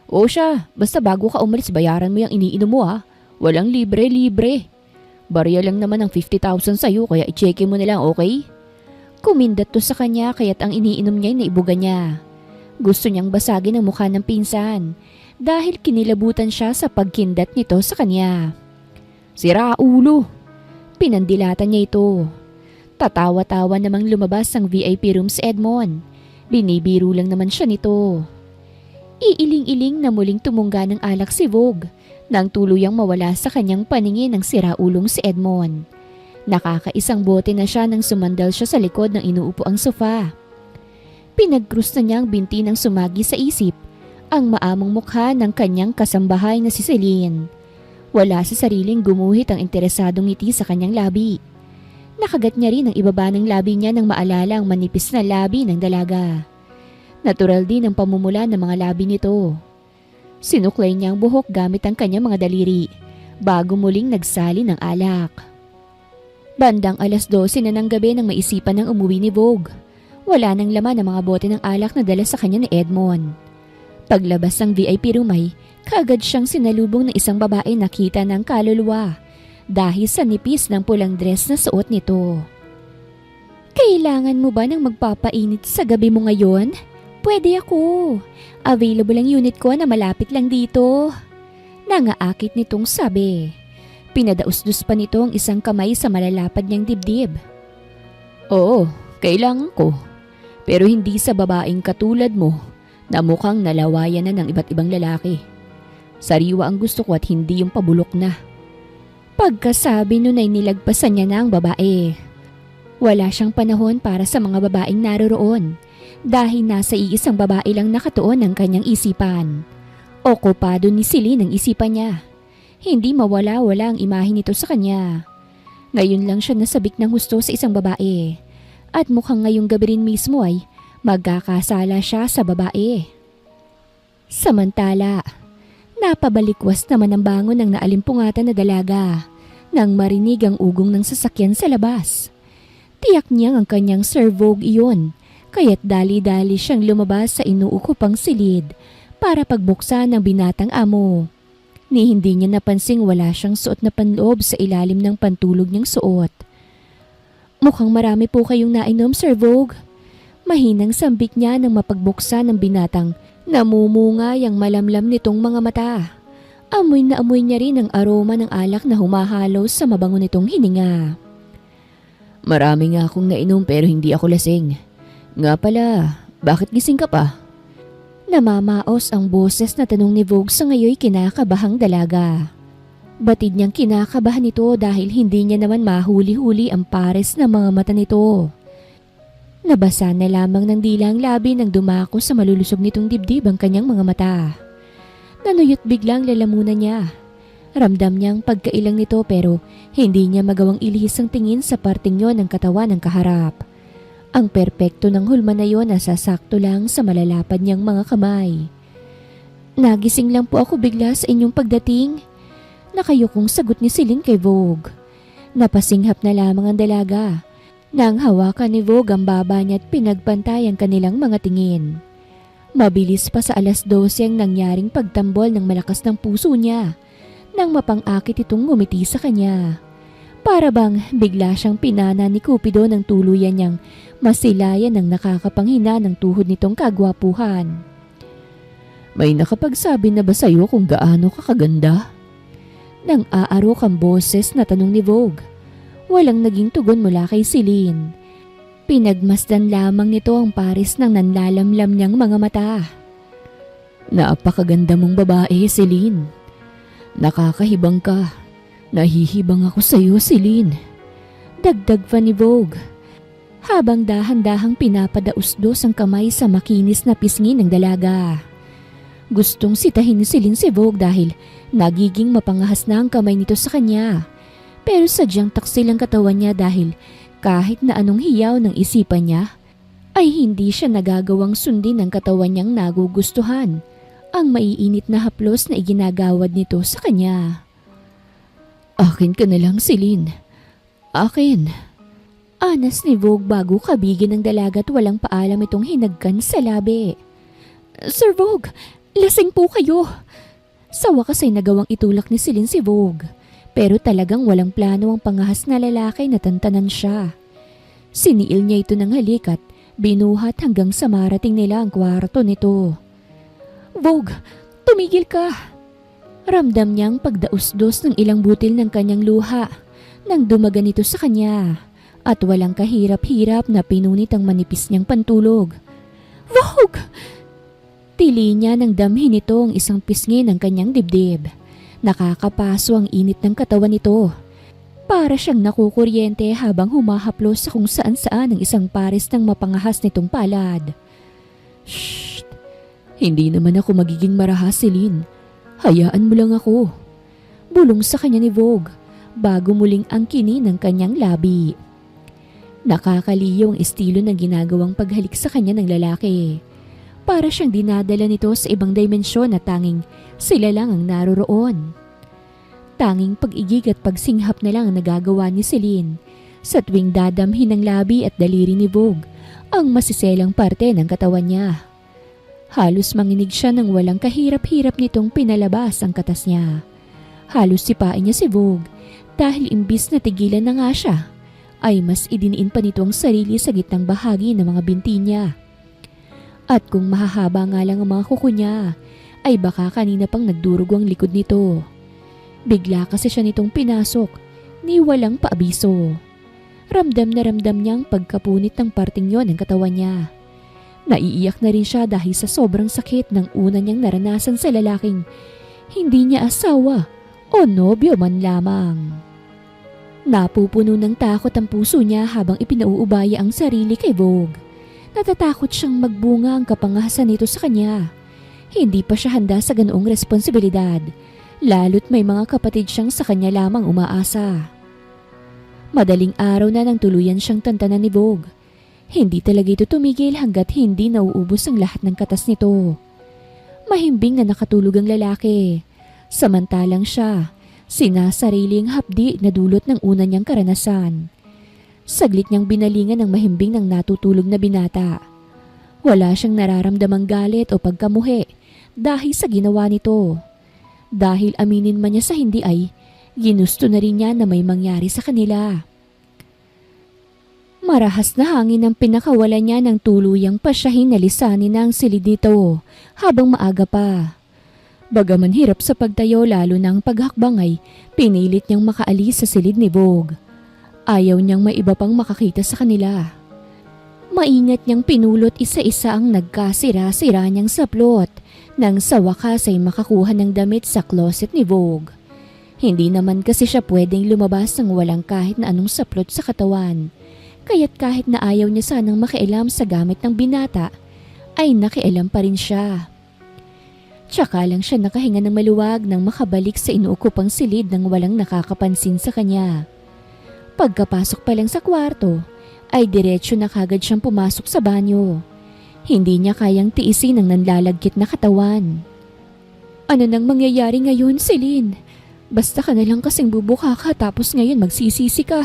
O siya, basta bago ka umalis bayaran mo yung iniinom mo Walang libre-libre. Barya lang naman ang 50,000 sa'yo kaya i-check mo na lang, okay? Kumindat to sa kanya kaya't ang iniinom niya ay naibuga niya. Gusto niyang basagin ang mukha ng pinsan dahil kinilabutan siya sa pagkindat nito sa kanya. Sira ulo! Pinandilatan niya ito. Tatawa-tawa namang lumabas ang VIP room si Edmond. Binibiro lang naman siya nito. Iiling-iling na muling tumungga ng alak si Vogue nang tuluyang mawala sa kanyang paningin ng siraulong si Edmond. Nakakaisang bote na siya nang sumandal siya sa likod ng inuupo ang sofa. Pinagkrus na niya ang binti ng sumagi sa isip ang maamong mukha ng kanyang kasambahay na si Celine. Wala sa sariling gumuhit ang interesadong ngiti sa kanyang labi. Nakagat niya rin ang ibaba ng labi niya nang maalala ang manipis na labi ng dalaga. Natural din ang pamumula ng mga labi nito. Sinuklay niya ang buhok gamit ang kanyang mga daliri bago muling nagsali ng alak. Bandang 12:00 na ng gabi nang maisipan ng umuwi ni Vogue. Wala nang laman ang mga bote ng alak na dala sa kanya ni Edmond. Paglabas ng VIP room ay kaagad siyang sinalubong ng isang babae na kita ng kaluluwa dahil sa nipis ng pulang dress na suot nito. Kailangan mo ba ng magpapainit sa gabi mo ngayon? Pwede ako. Available ang unit ko na malapit lang dito. Nangaakit nitong sabi. Pinadausdus pa nito ang isang kamay sa malalapad niyang dibdib. Oo, kailangan ko. Pero hindi sa babaeng katulad mo na mukhang nalawayan na ng iba't ibang lalaki. Sariwa ang gusto ko at hindi yung pabulok na. Pagkasabi nun ay nilagpasan niya na ang babae. Wala siyang panahon para sa mga babaeng naroroon dahil nasa iisang babae lang nakatuon ang kanyang isipan. Okupado ni Celine ang isipan niya. Hindi mawala-wala ang imahe nito sa kanya. Ngayon lang siya nasabik ng husto sa isang babae. At mukhang ngayong gabi rin mismo ay magkakasala siya sa babae. Samantala, napabalikwas naman ang bangon ng naalimpungatan na dalaga nang marinig ang ugong ng sasakyan sa labas. Tiyak niyang ang kanyang Sir Vogue iyon, kaya't dali-dali siyang lumabas sa inuukupang silid para pagbuksan ng binatang amo. Ni hindi niya napansing wala siyang suot na panloob sa ilalim ng pantulog niyang suot. Mukhang marami po kayong nainom, Sir Vogue. Mahinang sambit niya nang mapagbuksan ng binatang namumungay ang malamlam nitong mga mata. Amoy na amoy niya rin ang aroma ng alak na humahalo sa mabango nitong hininga. Marami nga akong nainom pero hindi ako lasing. Nga pala, bakit gising ka pa? Namamaos ang boses na tanong ni Vogue sa ngayoy kinakabahang dalaga. Batid niyang kinakabahan ito dahil hindi niya naman mahuli-huli ang pares ng mga mata nito. Nabasa na lamang ng dilang labi nang dumako sa malulusog nitong dibdib ang kanyang mga mata. Nanuyot biglang lalamunan niya. Ramdam niyang pagkailang nito pero hindi niya magawang ilihis ang tingin sa parting yon ng katawan ng kaharap. Ang perpekto ng hulma na yon na sasakto lang sa malalapad niyang mga kamay. Nagising lang po ako bigla sa inyong pagdating. Nakayukong sagot ni Celine kay Vogue. Napasinghap na lamang ang dalaga. Nang hawakan ni Vogue ang baba niya at pinagpantay ang kanilang mga tingin. Mabilis pa sa 12:00 ang nangyaring pagtambol ng malakas ng puso niya nang mapang-akit itong ngumiti sa kanya. Para bang bigla siyang pinana ni Cupido ng tuluyan niyang masilayan ng nakakapanghina ng tuhod nitong kagwapuhan. May nakapagsabi na ba sa'yo kung gaano ka kaganda? Nang aarok ang boses na tanong ni Vogue. Walang naging tugon mula kay Celine. Pinagmasdan lamang nito ang pares ng nanlalamlam niyang mga mata. Napakaganda mong babae, Celine. Nakakahibang ka. Nahihibang ako sa iyo, Celine. Dagdag pa ni Vogue. Habang dahan-dahang pinapadausdos ang kamay sa makinis na pisngi ng dalaga. Gustong sitahin ni Celine si Vogue dahil nagiging mapangahas na ang kamay nito sa kanya. Pero sadyang taksil ang katawan niya dahil kahit na anong hiyaw ng isipan niya, ay hindi siya nagagawang sundin ang katawan niyang nagugustuhan ang maiinit na haplos na iginagawad nito sa kanya. Akin ka na lang, Celine. Akin. Anas ni Vogue bago kabigin ng dalaga at walang paalam itong hinagkan sa labi. Sir Vogue, lasing po kayo. Sa wakas ay nagawang itulak ni Celine si Vogue. Pero talagang walang plano ang pangahas na lalaki na tantanan siya. Siniil niya ito ng halik at Binuhat hanggang sa marating nila ang kwarto nito. "Vogue, tumigil ka!" Ramdam niyang pagdausdos ng ilang butil ng kanyang luha nang dumaga nito sa kanya at walang kahirap-hirap na pinunit ang manipis niyang pantulog. "Vogue!" Tili niya nang damhin nito ang isang pisngi ng kanyang dibdib. Nakakapaso ang init ng katawan nito. Para siyang nakukuryente habang humahaplos sa kung saan-saan ang isang pares ng mapangahas nitong palad. "Shh! Hindi naman ako magiging marahas, Celine. Hayaan mo lang ako." Bulong sa kanya ni Vogue bago muling angkinin ng kanyang labi. Nakakaliyo ang estilo ng ginagawang paghalik sa kanya ng lalaki. Para siyang dinadala nito sa ibang dimensyon na tanging sila lang ang naroroon. Tanging pag-igig at pagsinghap na lang ang nagagawa ni Celine sa tuwing dadamhin ng labi at daliri ni Vogue ang masiselang parte ng katawan niya. Halos manginig siya nang walang kahirap-hirap nitong pinalabas ang katas niya. Halos sipain niya si Vogue dahil imbis na tigilan na nga siya, ay mas idiniin pa nito ang sarili sa gitnang bahagi ng mga binti niya. At kung mahahaba nga lang ang mga kuko niya, ay baka kanina pang nagdurugo ang likod nito. Bigla kasi siya nitong pinasok, ni walang paabiso. Ramdam na ramdam niyang pagkapunit ng parting yon ng katawan niya. Naiiyak na rin siya dahil sa sobrang sakit ng una niyang naranasan sa lalaking hindi niya asawa o nobyo man lamang. Napupuno ng takot ang puso niya habang ipinauubaya ang sarili kay Vogue. Natatakot siyang magbunga ang kapangahasan nito sa kanya. Hindi pa siya handa sa ganoong responsibilidad. Lalo't may mga kapatid siyang sa kanya lamang umaasa. Madaling araw na nang tuluyan siyang tantanan ni Vogue. Hindi talaga ito tumigil hanggat hindi nauubos ang lahat ng katas nito. Mahimbing na nakatulog ang lalaki. Samantalang siya, sinasariling hapdi na dulot ng una niyang karanasan. Saglit niyang binalingan ng mahimbing ng natutulog na binata. Wala siyang nararamdamang galit o pagkamuhi dahil sa ginawa nito. Dahil aminin man niya sa hindi ay, ginusto na rin niya na may mangyari sa kanila. Marahas na hangin ang pinakawala niya ng tuluyang pasyahin na lisanin na ang silid nito habang maaga pa. Bagaman hirap sa pagtayo lalo na ang paghakbang ay pinilit niyang makaalis sa silid ni Vogue. Ayaw niyang may iba pang makakita sa kanila. Maingat niyang pinulot isa-isa ang nagkasira-sira niyang saplot nang sa wakas ay makakuha ng damit sa closet ni Vogue. Hindi naman kasi siya pwedeng lumabas ng walang kahit na anong saplot sa katawan. Kaya't kahit na ayaw niya sanang makialam sa gamit ng binata, ay nakialam pa rin siya. Tsaka lang siya nakahinga ng maluwag nang makabalik sa inuukupang silid nang walang nakakapansin sa kanya. Pagkapasok pa lang sa kwarto, ay diretsyo na kagad siyang pumasok sa banyo. Hindi niya kayang tiisin ang nanlalagkit na katawan. "Ano nang mangyayari ngayon, Celine? Basta ka na lang kasing bubuka ka tapos ngayon magsisisi ka.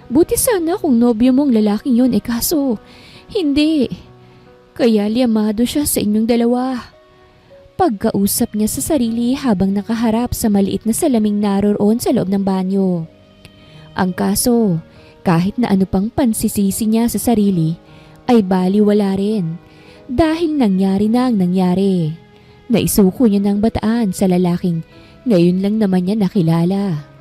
Buti sana kung nobyo mong lalaking yon kaso hindi. Kaya liamado siya sa inyong dalawa." Pagkausap niya sa sarili habang nakaharap sa maliit na salaming naroroon sa loob ng banyo. Ang kaso, kahit na ano pang pansisisi niya sa sarili, ay baliwala rin dahil nangyari na ang nangyari. Naisuko niya ng bataan sa lalaking ngayon lang naman niya nakilala.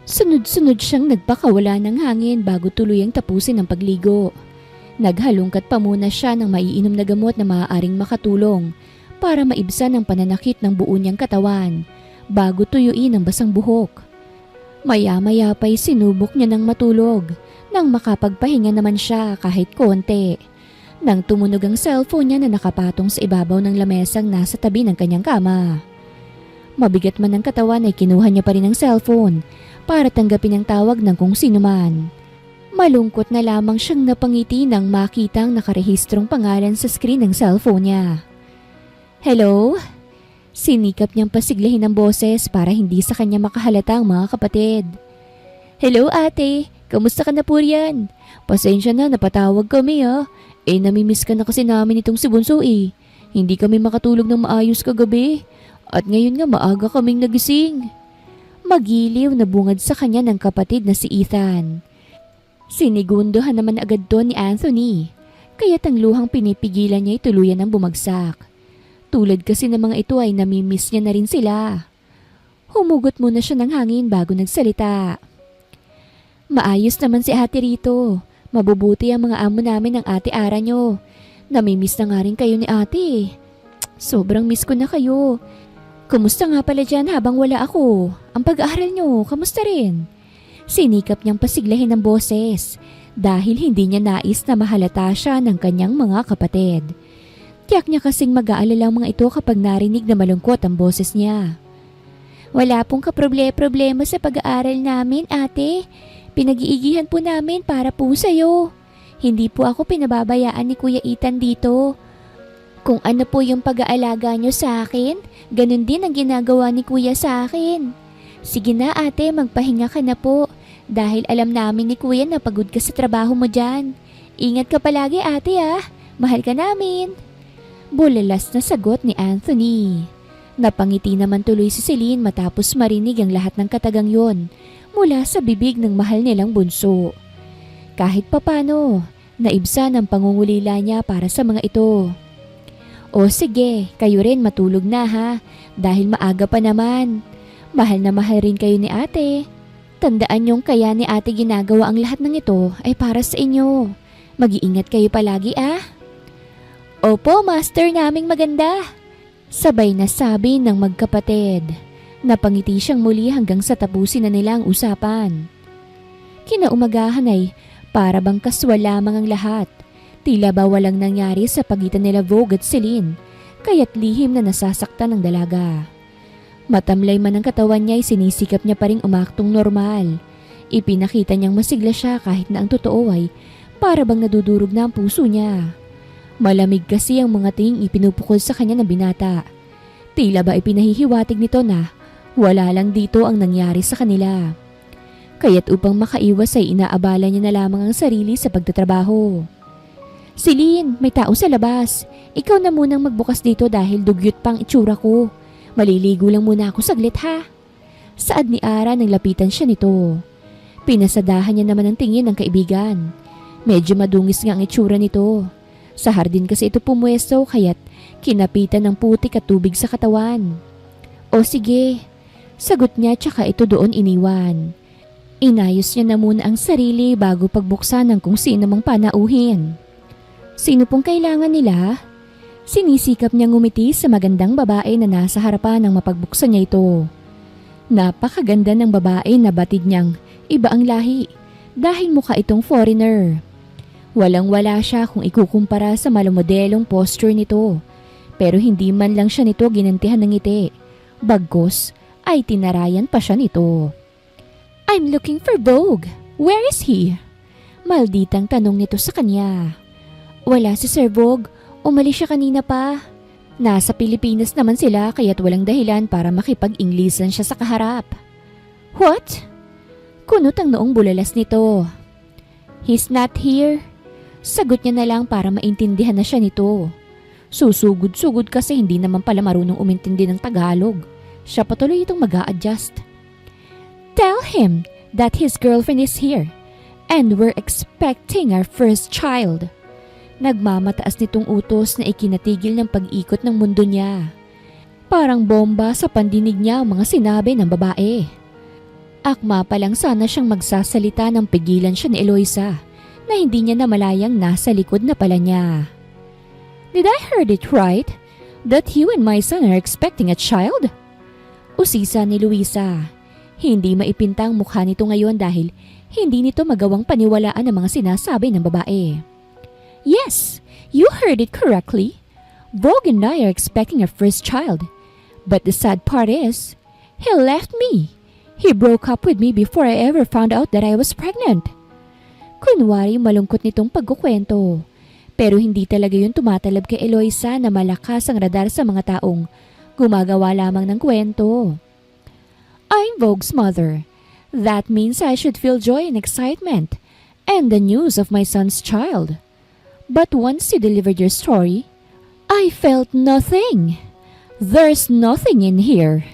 Sunod-sunod siyang nagpakawala ng hangin bago tuluyang tapusin ang pagligo. Naghalungkat pa muna siya ng maiinom na gamot na maaaring makatulong para maibsan ang pananakit ng buo niyang katawan bago tuyuin ang basang buhok. Maya-maya pa'y sinubok niya ng matulog nang makapagpahinga naman siya kahit konti. Nang tumunog ang cellphone niya na nakapatong sa ibabaw ng lamesang nasa tabi ng kanyang kama. Mabigat man ang katawan ay kinuha niya pa rin ang cellphone para tanggapin ang tawag ng kung sino man. Malungkot na lamang siyang napangiti nang makitang nakarehistrong pangalan sa screen ng cellphone niya. "Hello?" Sinikap niyang pasiglahin ang boses para hindi sa kanya makahalata ang mga kapatid. "Hello ate, kamusta ka na po riyan? Pasensya na napatawag kami ha. Namimiss ka na kasi namin itong si Bunso eh. Hindi kami makatulog ng maayos kagabi. At ngayon nga maaga kaming nagising." Magiliw na bungad sa kanya ng kapatid na si Ethan. Sinigundohan naman agad to ni Anthony kaya't ang luhang pinipigilan niya ay tuluyan ng bumagsak. Tulad kasi ng mga ito ay namimiss niya na rin sila. Humugot muna siya ng hangin bago nagsalita. Maayos naman si ate rito. Mabubuti ang mga amo namin ng ate Ara nyo. Namimiss na nga rin kayo ni ate. Sobrang miss ko na kayo. Kumusta nga pala dyan habang wala ako? Ang pag-aaral nyo, kamusta rin? Sinikap niyang pasiglahin ang boses dahil hindi niya nais na mahalata siya ng kanyang mga kapatid. Tiyak niya kasing mag-aalala ang mga ito kapag narinig na malungkot ang boses niya. Wala pong kaproblema sa pag-aaral namin, ate. Pinag-iigihan po namin para po sa'yo. Hindi po ako pinababayaan ni Kuya Ethan dito. Kung ano po yung pag-aalaga nyo sa akin, ganun din ang ginagawa ni Kuya sa akin. Sige na ate, magpahinga ka na po. Dahil alam namin ni Kuya na pagod ka sa trabaho mo dyan. Ingat ka palagi ate ah. Mahal ka namin. Bulalas na sagot ni Anthony. Napangiti naman tuloy si Celine matapos marinig ang lahat ng katagang yon mula sa bibig ng mahal nilang bunso. Kahit papano, naibsan ang pangungulila niya para sa mga ito. O sige, kayo rin matulog na ha, dahil maaga pa naman. Mahal na mahal rin kayo ni ate. Tandaan yung kaya ni ate ginagawa ang lahat ng ito ay para sa inyo. Mag-iingat kayo palagi ah. Opo, master naming maganda. Sabay na sabi ng magkapatid. Napangiti siyang muli hanggang sa tapusin na nila ang usapan. Kinaumagahan ay para bang kaswal lamang ang lahat. Tila ba walang nangyari sa pagitan nila Vogue at Celine, kaya't lihim na nasasaktan ng dalaga. Matamlay man ang katawan niya ay sinisikap niya pa ring umaktong normal. Ipinakita niyang masigla siya kahit na ang totoo ay para bang nadudurog na ang puso niya. Malamig kasi ang mga tinging ipinupukol sa kanya ng binata. Tila ba ipinahihiwatig nito na wala lang dito ang nangyari sa kanila. Kaya't upang makaiwas ay inaabala niya na lamang ang sarili sa pagtatrabaho. Celine, may tao sa labas. Ikaw na munang magbukas dito dahil dugyot pang itsura ko. Maliligo lang muna ako saglit ha. Saad ni Ara nang lapitan siya nito. Pinasadahan niya naman ang tingin ng kaibigan. Medyo madungis nga ang itsura nito. Sa hardin kasi ito pumwesto kaya't kinapitan ng putik at tubig sa katawan. O sige, sagot niya tsaka ito doon iniwan. Inayos niya na muna ang sarili bago pagbuksan ng kung sino mang panauhin. Sino pong kailangan nila? Sinisikap niyang ngumiti sa magandang babae na nasa harapan ng mapagbuksan niya ito. Napakaganda ng babae na batid niyang iba ang lahi dahil mukha itong foreigner. Walang-wala siya kung ikukumpara sa malamodelong posture nito. Pero hindi man lang siya nito ginantihan ng ngiti. Bagkus ay tinarayan pa siya nito. I'm looking for Vogue. Where is he? Malditang tanong nito sa kanya. Wala si Sir Vogue. Umalis siya kanina pa. Nasa Pilipinas naman sila kaya't walang dahilan para makipag-Inglesan siya sa kaharap. What? Kunot ang noong bulalas nito. He's not here. Sagot niya na lang para maintindihan na siya nito. Susugod-sugod kasi hindi naman pala marunong umintindi ng Tagalog. Siya patuloy itong mag-a-adjust. Tell him that his girlfriend is here and we're expecting our first child. Nagmamataas nitong utos na ikinatigil ng pag-ikot ng mundo niya. Parang bomba sa pandinig niya ang mga sinabi ng babae. Akma pa lang sana siyang magsasalita nang pigilan siya ni Eloisa na hindi niya namalayang nasa likod na pala niya. Did I heard it right? That you and my son are expecting a child? Usisa ni Luisa. Hindi maipintang mukha nito ngayon dahil hindi nito magawang paniwalaan ang mga sinasabi ng babae. Yes, you heard it correctly. Vogue and I are expecting our first child. But the sad part is, he left me. He broke up with me before I ever found out that I was pregnant. Kunwari malungkot nitong pagkukwento. Pero hindi talaga yun tumatalab kay Eloisa na malakas ang radar sa mga taong gumagawa lamang ng kwento. I'm Vogue's mother. That means I should feel joy and excitement and the news of my son's child. But once you delivered your story, I felt nothing. There's nothing in here.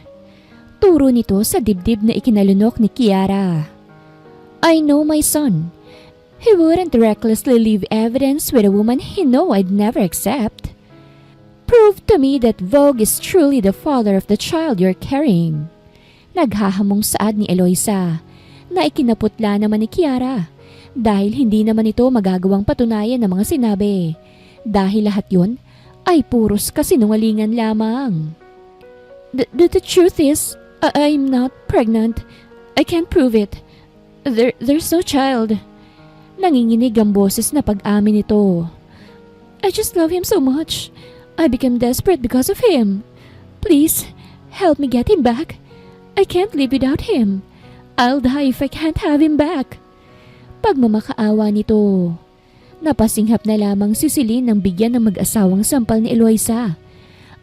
Turo nito sa dibdib na ikinalunok ni Kiara. I know my son. He wouldn't recklessly leave evidence with a woman he know I'd never accept. Prove to me that Vogue is truly the father of the child you're carrying. Naghahamong saad ni Eloisa na ikinaputla naman ni Kiara dahil hindi naman ito magagawang patunayan ng mga sinabi dahil lahat yon ay puros kasinungalingan lamang. The truth is, I'm not pregnant. I can't prove it. There's no child. Nanginginig ang boses na pag-amin nito. I just love him so much. I became desperate because of him. Please, help me get him back. I can't live without him. I'll die if I can't have him back. Pagmamakaawa nito. Napasinghap na lamang si Celine nang bigyan ng mag-asawang sampal ni Eloisa,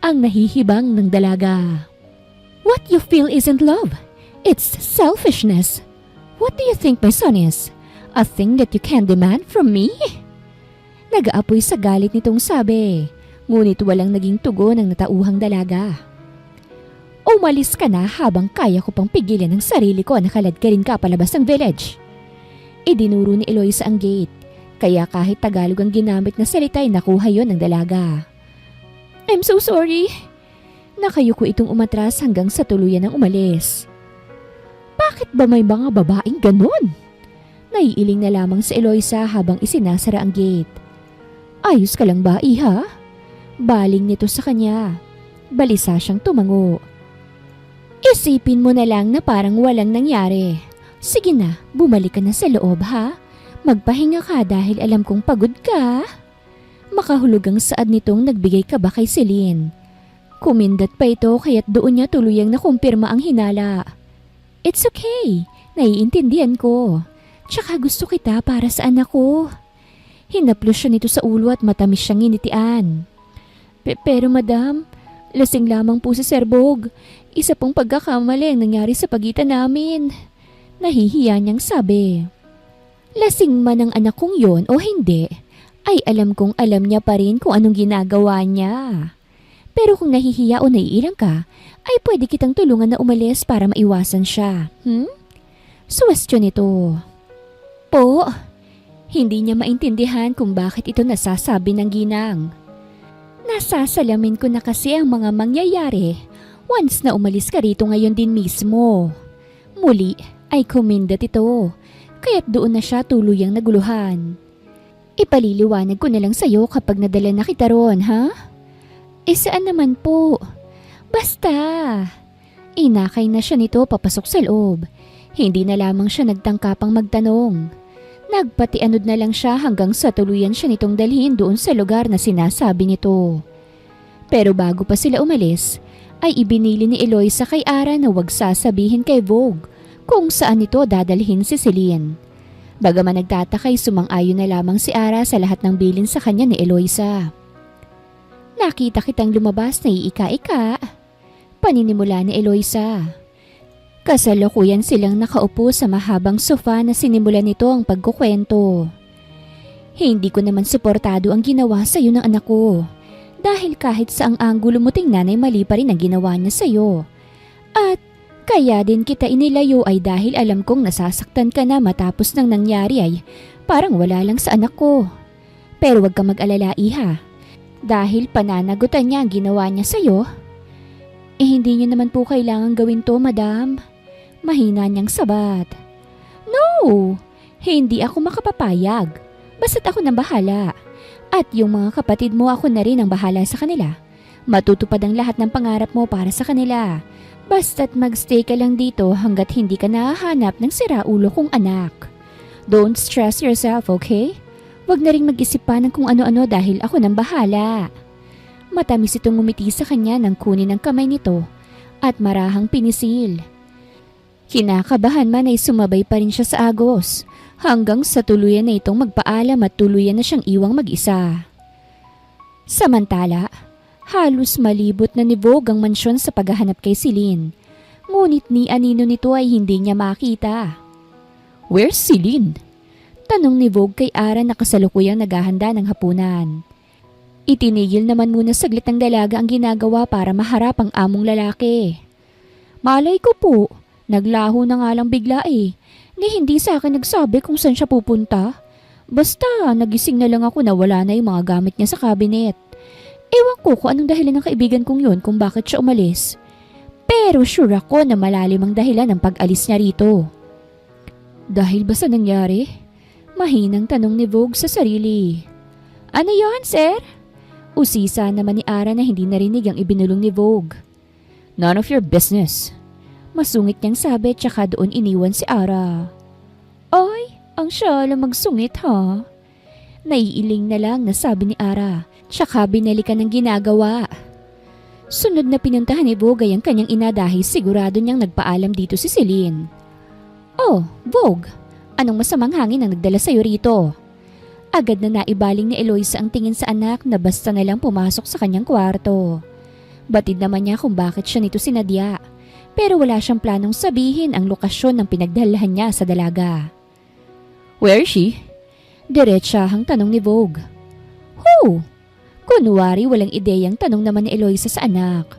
ang nahihibang ng dalaga. What you feel isn't love. It's selfishness. What do you think my son is? A thing that you can demand from me? Nag-aapoy sa galit nitong sabi, ngunit walang naging tugon ng natauhang dalaga. Umalis ka na habang kaya ko pang pigilan ng sarili ko na kaladkarin ka palabas ng village. Idinuro ni Eloisa ang gate, kaya kahit Tagalog ang ginamit na salita ay nakuha yon ng dalaga. I'm so sorry. Nakayuko itong umatras hanggang sa tuluyan ng umalis. Bakit ba may mga babaeng ganon? Naiiling na lamang si Eloisa habang isinasara ang gate. Ayos ka lang ba, iha? Baling nito sa kanya. Balisa siyang tumango. Isipin mo na lang na parang walang nangyari. Sige na, bumalik ka na sa loob ha. Magpahinga ka dahil alam kong pagod ka. Makahulog ang saad nitong nagbigay ka ba kay Celine. Kumindat pa ito kaya't doon niya tuluyang nakumpirma ang hinala. It's okay, naiintindihan ko. Tsaka gusto kita para sa anak ko. Hinaplos siya nito sa ulo at matamis siyang initian. Pero madam, lasing lamang po si Sir Vogue. Isa pong pagkakamali ang nangyari sa pagitan namin. Nahihiya niyang sabi. Lasing man ang anak kong yon o hindi, ay alam kong alam niya pa rin kung anong ginagawa niya. Pero kung nahihiya o naiilang ka, ay pwede kitang tulungan na umalis para maiwasan siya. Suwestyon ito. Po, hindi niya maintindihan kung bakit ito nasasabi ng ginang. Nasasalamin ko na kasi ang mga mangyayari once na umalis ka rito ngayon din mismo. Muli ay kumindat ito, kaya't doon na siya tuluyang naguluhan. Ipaliliwanag ko na lang sa'yo kapag nadala na kita ron, ha? Saan naman po? Basta. Inakay na siya nito papasok sa loob. Hindi na lamang siya nagtangkapang magtanong. Nagpatianod na lang siya hanggang sa tuluyan siya nitong dalhin doon sa lugar na sinasabi nito. Pero bago pa sila umalis, ay ibinili ni Eloisa kay Ara na huwag sasabihin kay Vogue kung saan nito dadalhin si Celine. Bagaman nagtatakay, sumang-ayon na lamang si Ara sa lahat ng bilin sa kanya ni Eloisa. Nakita kitang lumabas na iika-ika. Paninimula ni Eloisa. Kasalukuyan silang nakaupo sa mahabang sofa na sinimulan nito ang pagkukwento. Hindi ko naman suportado ang ginawa sa iyo ng anak ko. Dahil kahit saang anggulo mo tingnan ay mali pa rin ang ginawa niya sa iyo. At kaya din kita inilayo ay dahil alam kong nasasaktan ka na matapos ng nangyari ay parang wala lang sa anak ko. Pero wag ka mag-alala, iha. Dahil pananagutan niya ang ginawa niya sa iyo. Hindi niyo naman po kailangan gawin to, madam. Mahina niyang sabat. No! Hindi ako makapapayag. Basta't ako nang bahala. At yung mga kapatid mo, ako na rin ang bahala sa kanila. Matutupad ang lahat ng pangarap mo para sa kanila. Basta't magstay ka lang dito hanggat hindi ka nahahanap ng siraulo kong anak. Don't stress yourself, okay? Huwag na rin mag-isip pa ng kung ano-ano dahil ako nang bahala. Matamis itong ngumiti sa kanya nang kunin ang kamay nito at marahang pinisil. Kinakabahan man ay sumabay pa rin siya sa agos hanggang sa tuluyan na itong magpaalam at tuluyan na siyang iwang mag-isa. Samantala, halos malibot na ni Vogue ang mansyon sa paghahanap kay Celine. Ngunit ni anino nito ay hindi niya makita. Where's Celine? Tanong ni Vogue kay Ara na kasalukuyang naghahanda ng hapunan. Itinigil naman muna saglit ng dalaga ang ginagawa para maharap ang among lalaki. Malay ko po, naglaho na nga lang bigla eh. Ni hindi sa akin nagsabi kung saan siya pupunta. Basta, nagising na lang ako na wala na yung mga gamit niya sa cabinet. Ewan ko kung anong dahilan ng kaibigan kong yun kung bakit siya umalis. Pero sure ako na malalim ang dahilan ng pag-alis niya rito. Dahil ba sa nangyari? Mahinang tanong ni Vogue sa sarili. Ano yon, sir? Usisa naman ni Ara na hindi narinig ang ibinulong ni Vogue. None of your business. Masungit niyang sabi tsaka doon iniwan si Ara. Ay, ang syala magsungit ha? Naiiling na lang na sabi ni Ara, tsaka binalikan ng ginagawa. Sunod na pinuntahan ni Vogue ay ang kanyang ina dahil sigurado niyang nagpaalam dito si Celine. Oh, Vogue, anong masamang hangin ang nagdala sa'yo rito? Agad na naibaling ni Eloisa ang tingin sa anak na basta na lang pumasok sa kanyang kwarto. Batid naman niya kung bakit siya nito sinadya, pero wala siyang planong sabihin ang lokasyon ng pinagdalahan niya sa dalaga. Where is she? Diretsahang tanong ni Vogue. Who? Kunwari walang ideyang tanong naman ni Eloisa sa anak.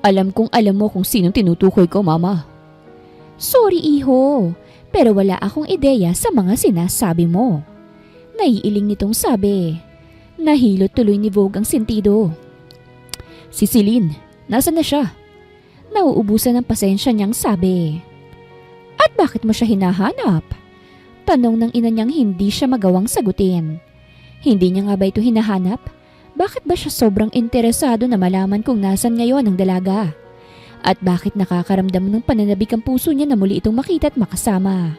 Alam kong alam mo kung sinong tinutukoy ko, mama. Sorry, iho, pero wala akong ideya sa mga sinasabi mo. Naiiling nitong sabi. Nahilot tuloy ni Vogue ang sentido. Si Celine, nasan na siya? Nauubusan ng pasensya niyang sabi. At bakit mo siya hinahanap? Tanong ng ina niyang hindi siya magawang sagutin. Hindi niya nga ba ito hinahanap? Bakit ba siya sobrang interesado na malaman kung nasan ngayon ang dalaga? At bakit nakakaramdam ng pananabik ang puso niya na muli itong makita at makasama?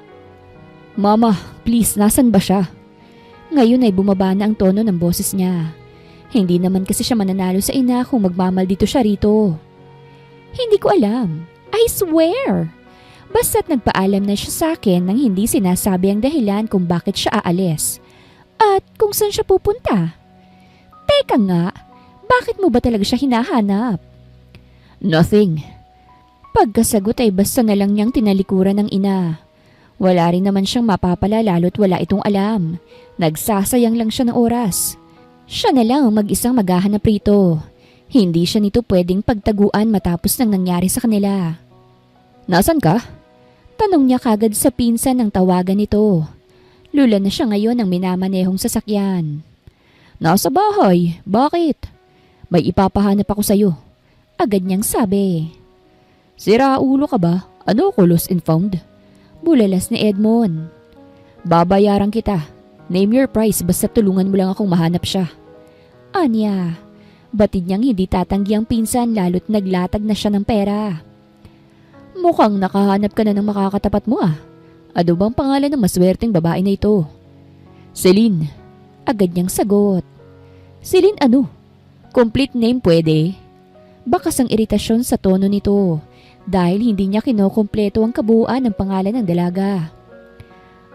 Mama, please, nasan ba siya? Ngayon ay bumaba na ang tono ng boses niya. Hindi naman kasi siya mananalo sa ina kung magmamaldito siya rito. Hindi ko alam. I swear. Basta't nagpaalam na siya sa akin nang hindi sinasabi ang dahilan kung bakit siya aalis. At kung saan siya pupunta. Teka nga, bakit mo ba talaga siya hinahanap? Nothing. Pagkasagot ay basta na lang niyang tinalikuran ng ina. Wala rin naman siyang mapapala lalo't wala itong alam. Nagsasayang lang siya ng oras. Siya na lang ang mag-isang maghahanap rito. Hindi siya nito pwedeng pagtaguan matapos ng nangyari sa kanila. Nasaan ka? Tanong niya kagad sa pinsan ng tawagan nito. Lula na siya ngayon ng minamanehong sasakyan. Nasa bahay. Bakit? May ipapahanap ako sa'yo. Agad niyang sabi. Sira ulo ka ba? Ano ko lost and found? Bulalas ni Edmond. Babayaran kita. Name your price basta tulungan mo lang akong mahanap siya. Anya, batid niyang hindi tatanggi ang pinsan lalo't naglatag na siya ng pera. Mukhang nakahanap ka na ng makakatapat mo ah. Ano bang pangalan ng maswerteng babae na ito? Celine. Agad niyang sagot. Celine ano? Complete name pwede? Bakas ang iritasyon sa tono nito. Dahil hindi niya kinokompleto ang kabuuan ng pangalan ng dalaga.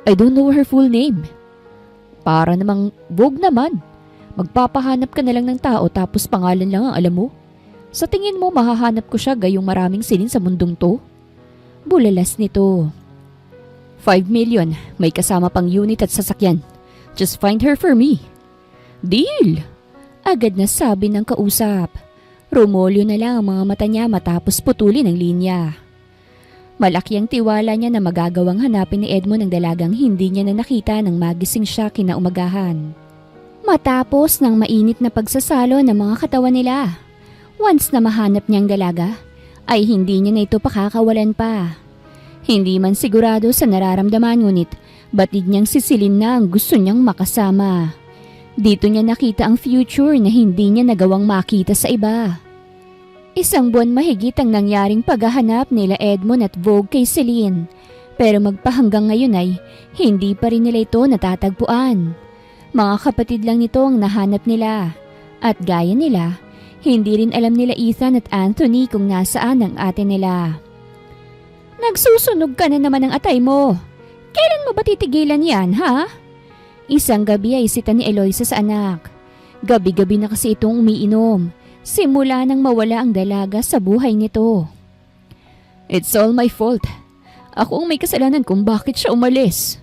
I don't know her full name. Para namang Vogue naman. Magpapahanap ka na lang ng tao tapos pangalan lang ang alam mo. Sa tingin mo mahahanap ko siya gayong maraming Celine sa mundong to? Bulalas nito. 5 million, may kasama pang unit at sasakyan. Just find her for me. Deal! Agad na sabi ng kausap. Rumolyo na lang ang mga mata niya matapos putulin ang linya. Malaki ang tiwala niya na magagawang hanapin ni Edmond ang dalagang hindi niya na nakita nang magising siya kinaumagahan. Matapos ng mainit na pagsasalo ng mga katawan nila, once na mahanap niyang dalaga, ay hindi niya na ito pakakawalan pa. Hindi man sigurado sa nararamdaman ngunit batid niyang si Celine na ang gusto niyang makasama. Dito niya nakita ang future na hindi niya nagawang makita sa iba. Isang buwan mahigit ang nangyaring paghahanap nila Edmond at Vogue kay Celine. Pero magpahanggang ngayon ay hindi pa rin nila ito natatagpuan. Mga kapatid lang nito ang nahanap nila. At gaya nila, hindi rin alam nila Ethan at Anthony kung nasaan ang ate nila. Nagsusunog ka na naman ng atay mo. Kailan mo ba titigilan yan, ha? Isang gabi ay isita ni Eloisa sa anak. Gabi-gabi na kasi itong umiinom. Simula nang mawala ang dalaga sa buhay nito. It's all my fault. Ako ang may kasalanan kung bakit siya umalis.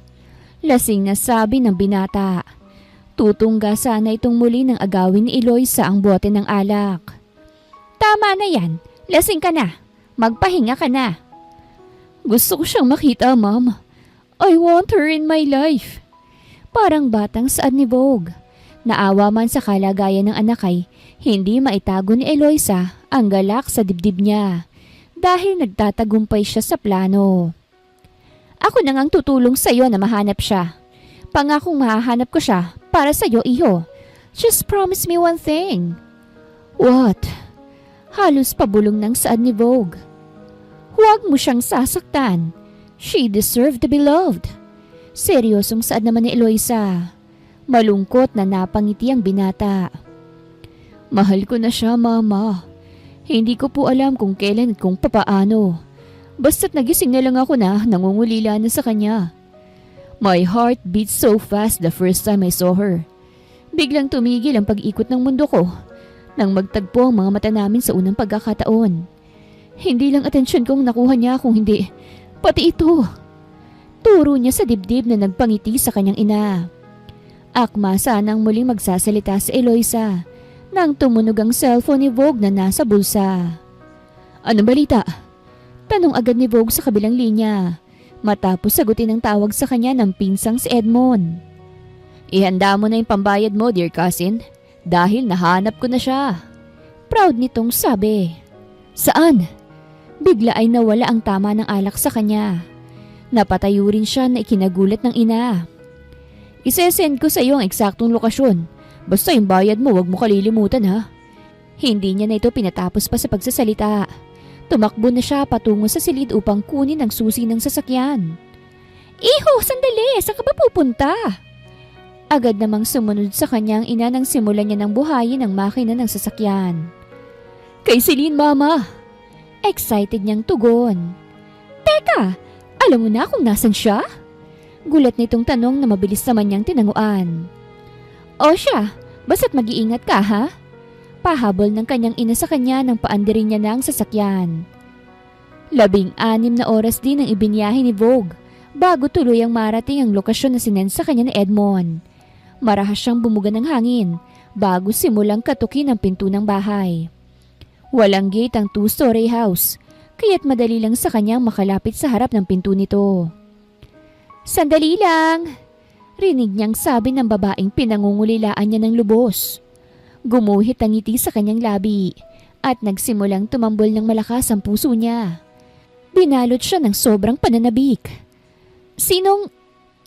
Lasing na sabi ng binata. Tutungga sana itong muli ng agawin ni Eloisa ang bote ng alak. Tama na yan. Lasing ka na. Magpahinga ka na. Gusto ko siyang makita, Mom. I want her in my life. Parang batang saad ni Vogue. Naawa man sa kalagayan ng anak ay hindi maitago ni Eloisa ang galak sa dibdib niya dahil nagtatagumpay siya sa plano. Ako na ngang tutulong sa iyo na mahanap siya. Pangakong mahahanap ko siya para sa iyo, iho. Just promise me one thing. What? Halos pabulong ng saad ni Vogue. Huwag mo siyang sasaktan. She deserved to be loved. Seryosong saad naman ni Eloisa. Malungkot na napangiti ang binata. Mahal ko na siya, Mama. Hindi ko po alam kung kailan at kung papaano. Basta't nagising na lang ako na nangungulila na sa kanya. My heart beat so fast the first time I saw her. Biglang tumigil ang pag-ikot ng mundo ko nang magtagpo ang mga mata namin sa unang pagkakataon. Hindi lang atensyon kong nakuha niya kung hindi, pati ito. Turo niya sa dibdib na nagpangiti sa kanyang ina. Akma sanang muling magsasalita si Eloisa nang tumunog ang cellphone ni Vogue na nasa bulsa. Anong balita? Tanong agad ni Vogue sa kabilang linya matapos sagutin ang tawag sa kanya ng pinsang si Edmond. Ihanda mo na yung pambayad mo, dear cousin, dahil nahanap ko na siya. Proud nitong sabi. Saan? Bigla ay nawala ang tama ng alak sa kanya. Napatayo rin siya na ikinagulat ng ina. Isesend ko sa iyo ang eksaktong lokasyon. Basta yung bayad mo, wag mo kalilimutan ha. Hindi niya na ito pinatapos pa sa pagsasalita. Tumakbo na siya patungo sa silid upang kunin ang susi ng sasakyan. Iho, sandali! Saan ka ba pupunta? Agad namang sumunod sa kanya ang ina nang simulan niya ng buhayin ang makina ng sasakyan. Kay Celine, Mama! Excited niyang tugon. Teka! Alam mo na kung nasan siya? Gulat nitong tanong na mabilis naman niyang tinanguan. O siya, basta't mag-iingat ka ha? Pahabol ng kanyang ina sa kanya nang paandirin niya na ang sasakyan. 16 na oras din ang ibinyahe ni Vogue bago tuluyang marating ang lokasyon na sinend sa kanya ni Edmond. Marahas siyang bumuga ng hangin bago simulang katukin ang pinto ng bahay. Walang gate ang 2-story house, kaya't madali lang sa kanyang makalapit sa harap ng pinto nito. Sandali lang! Rinig niyang sabi ng babaeng pinangungulilaan niya ng lubos. Gumuhit ang ngiti sa kanyang labi at nagsimulang tumambol ng malakas ang puso niya. Binalot siya ng sobrang pananabik. Sinong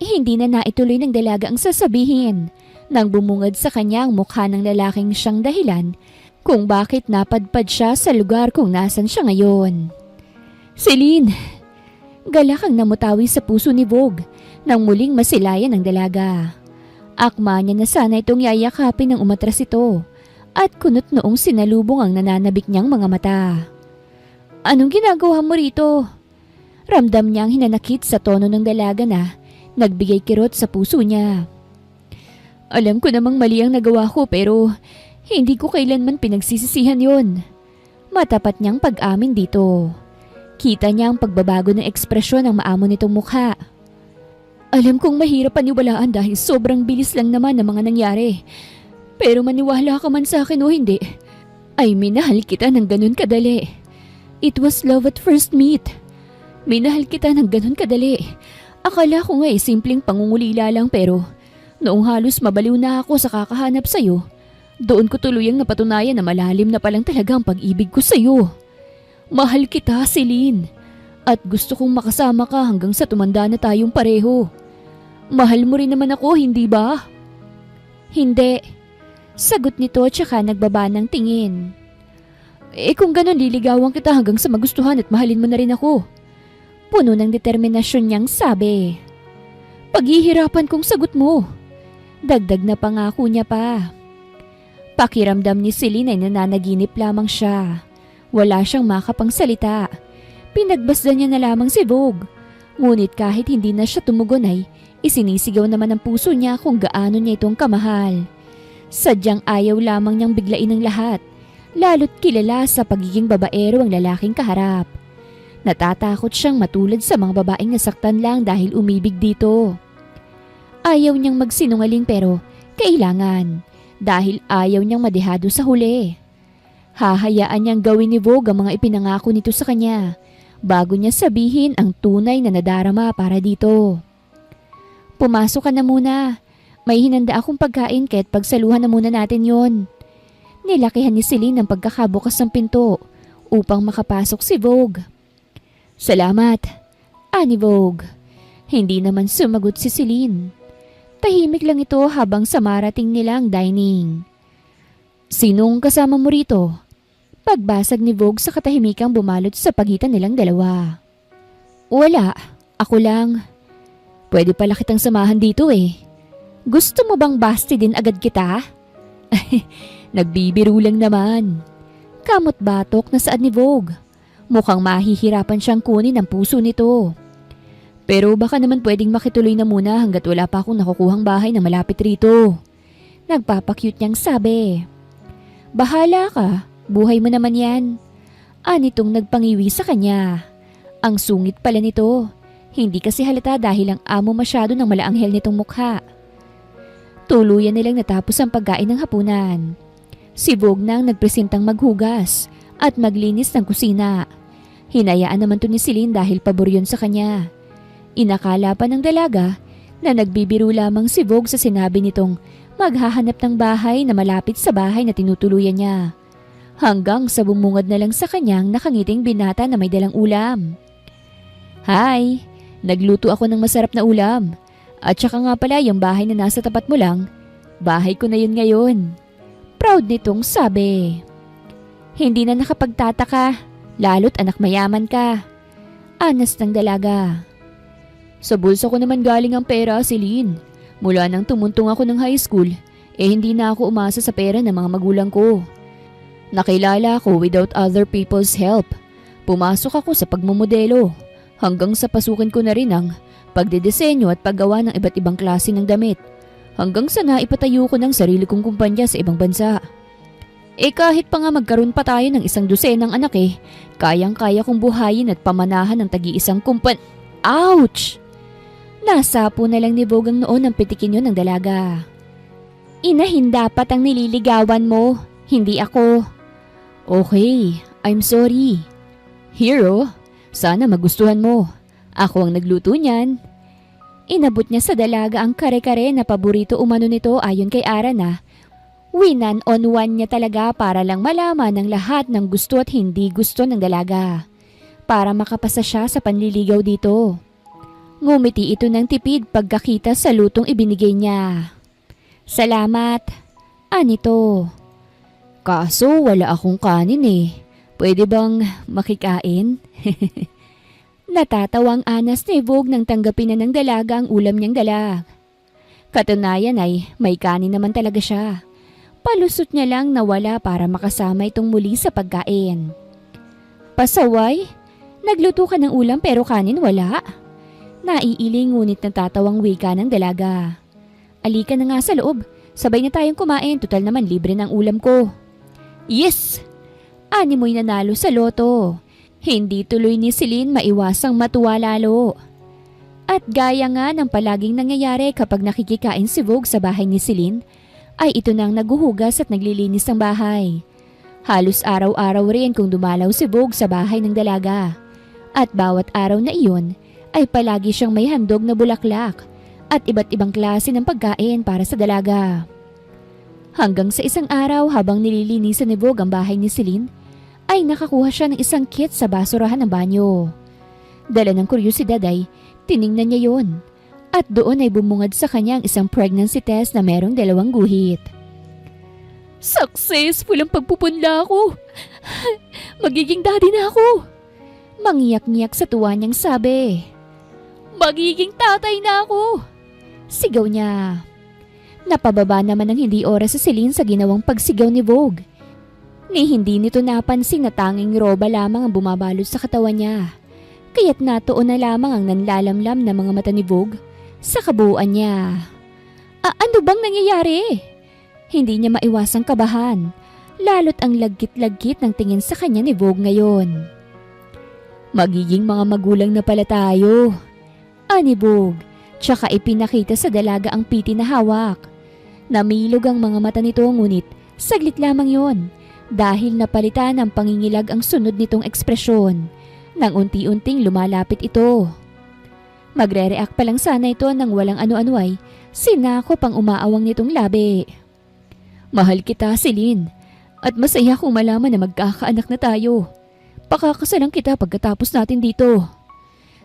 hindi na naituloy ng dalaga ang sasabihin nang bumungad sa kanya ang mukha ng lalaking siyang dahilan kung bakit napadpad siya sa lugar kung nasan siya ngayon. Celine! Galak ang namutawi sa puso ni Vogue nang muling masilayan ng dalaga. Akma niya na sana itong yayakapin ng umatras ito at kunot noong sinalubong ang nananabik niyang mga mata. Anong ginagawa mo rito? Ramdam niyang hinanakit sa tono ng dalaga na nagbigay kirot sa puso niya. Alam ko namang mali ang nagawa ko pero hindi ko kailanman pinagsisisihan yon. Matapat niyang pag-amin dito. Kita niya ang pagbabago ng ekspresyon ng maamo nitong mukha. Alam kong mahirap paniwalaan dahil sobrang bilis lang naman ng mga nangyari. Pero maniwala ka man sa akin o hindi, ay minahal kita ng ganun kadali. It was love at first meet. Minahal kita ng ganun kadali. Akala ko nga simpleng pangungulila lang pero noong halos mabaliw na ako sa kakahanap sa'yo, doon ko tuluyang napatunayan na malalim na palang talaga ang pag-ibig ko sa'yo. Mahal kita, Celine. At gusto kong makasama ka hanggang sa tumanda na tayong pareho. Mahal mo rin naman ako, hindi ba? Hindi. Sagot nito tsaka nagbaba ng tingin. Kung ganun liligawan kita hanggang sa magustuhan at mahalin mo na rin ako. Puno ng determinasyon niyang sabi. Paghihirapan kong sagot mo. Dagdag na pangako niya pa. Pakiramdam ni Celine ay nananaginip lamang siya. Wala siyang makapang salita. Pinagbasdan niya na lamang si Vogue. Ngunit kahit hindi na siya tumugon ay isinisigaw naman ang puso niya kung gaano niya itong kamahal. Sadyang ayaw lamang niyang biglain ang lahat, lalo't kilala sa pagiging babaero ang lalaking kaharap. Natatakot siyang matulad sa mga babaeng nasaktan lang dahil umibig dito. Ayaw niyang magsinungaling pero kailangan dahil ayaw niyang madehado sa huli. Hahayaan niyang gawin ni Vogue ang mga ipinangako nito sa kanya bago niya sabihin ang tunay na nadarama para dito. Pumasok ka na muna. May hinanda akong pagkain kahit pagsaluhan na muna natin yon. Nilakihan ni Celine ang pagkakabukas ng pinto upang makapasok si Vogue. Salamat, ani Vogue. Hindi naman sumagot si Celine. Tahimik lang ito habang samarating nila ang dining. Sinong kasama mo rito? Pagbasag ni Vogue sa katahimikang bumalot sa pagitan nilang dalawa. Wala, ako lang. Pwede pala kitang samahan dito eh. Gusto mo bang basti din agad kita? Nagbibiro lang naman. Kamot batok na saad ni Vogue. Mukhang mahihirapan siyang kunin ang puso nito. Pero baka naman pwedeng makituloy na muna hanggat wala pa akong nakukuhang bahay na malapit rito. Nagpapakyut niyang sabi. Bahala ka, buhay mo naman yan. Anitong nagpangiwi sa kanya. Ang sungit pala nito. Hindi kasi halata dahil ang amo masyado ng malaanghel nitong mukha. Tuluyan nilang natapos ang pagkain ng hapunan. Si Vogue nang nagpresentang maghugas at maglinis ng kusina. Hinayaan naman to ni Celine dahil pabor yun sa kanya. Inakala pa ng dalaga na nagbibiro lamang si Vogue sa sinabi nitong maghahanap ng bahay na malapit sa bahay na tinutuluyan niya. Hanggang sa bumungad na lang sa kanyang nakangiting binata na may dalang ulam. Hi, nagluto ako ng masarap na ulam. At saka nga pala yung bahay na nasa tapat mo lang, bahay ko na yun ngayon. Proud nitong sabi. Hindi na nakapagtataka, lalo't anak mayaman ka. Anas ng dalaga. Sa bulsa ko naman galing ang pera, Celine. Mula nang tumuntong ako ng high school, hindi na ako umasa sa pera ng mga magulang ko. Nakilala ako without other people's help. Pumasok ako sa pagmumodelo, hanggang sa pasukin ko na rin ang pagdedesenyo at paggawa ng iba't ibang klase ng damit. Hanggang sa naipatayo ko ng sarili kong kumpanya sa ibang bansa. Kahit pa nga magkaroon pa tayo ng 100 anak kayang-kaya kong buhayin at pamanahan ng tagi-isang Ouch! Nasapo na lang ni Vogue ang noon ang pitikin yun ng dalaga. Inahin dapat ang nililigawan mo, hindi ako. Okay, I'm sorry. Hero, sana magustuhan mo. Ako ang nagluto niyan. Inabot niya sa dalaga ang kare-kare na paborito umano nito ayon kay Ara na winan on one niya talaga para lang malaman ng lahat ng gusto at hindi gusto ng dalaga. Para makapasa siya sa panliligaw dito. Ngumiti ito ng tipid pagkakita sa lutong ibinigay niya. Salamat. Anito. Kaso wala akong kanin eh. Pwede bang makikain? Natatawang anas ni Vogue nang tanggapin na ng dalaga ang ulam niyang dala. Katunayan ay may kanin naman talaga siya. Palusot niya lang na wala para makasama itong muli sa pagkain. Pasaway? Nagluto ka ng ulam pero kanin wala? Naiiling ngunit natatawang wika ng dalaga. Alika na nga sa loob, sabay na tayong kumain, tutal naman libre ng ulam ko. Yes! Ani mo'y nanalo sa loto. Hindi tuloy ni Celine maiwasang matuwa lalo. At gaya nga ng palaging nangyayari kapag nakikikain si Vogue sa bahay ni Celine, ay ito nang naguhugas at naglilinis ng bahay. Halos araw-araw rin kung dumalaw si Vogue sa bahay ng dalaga. At bawat araw na iyon ay palagi siyang may handog na bulaklak at iba't ibang klase ng pagkain para sa dalaga. Hanggang sa isang araw habang nililinisan ni Vogue ang bahay ni Celine, ay nakakuha siya ng isang kit sa basurahan ng banyo. Dala ng kuryosidad ay tiningnan niya yon at doon ay bumungad sa kanya ang isang pregnancy test na merong 2 guhit. Successful ang pagpupunla ko! Magiging daddy na ako! Mangiyak-ngiyak sa tuwa niyang sabi. Magiging tatay na ako! Sigaw niya. Napababa naman ng hindi oras sa Celine sa ginawang pagsigaw ni Vogue. Ni hindi nito napansin na tanging roba lamang ang bumabalot sa katawan niya. Kaya't natuon na lamang ang nanlalamlam na mga mata ni Vogue sa kabuuan niya. Ano bang nangyayari? Hindi niya maiwasang kabahan, lalo't ang lagkit-lagkit ng tingin sa kanya ni Vogue ngayon. Magiging mga magulang na pala tayo. Ani Vogue, tsaka ipinakita sa dalaga ang piti na hawak. Namilog ang mga mata nito ngunit saglit lamang yon. Dahil napalitan ng pangingilag ang sunod nitong ekspresyon nang unti-unting lumalapit ito. Magre-react pa lang sana ito nang walang ano-ano ay sinakop ang umaawang nitong labi. Mahal kita, Celine. At masaya kung malaman na magkakaanak na tayo. Pakakasalan kita pagkatapos natin dito.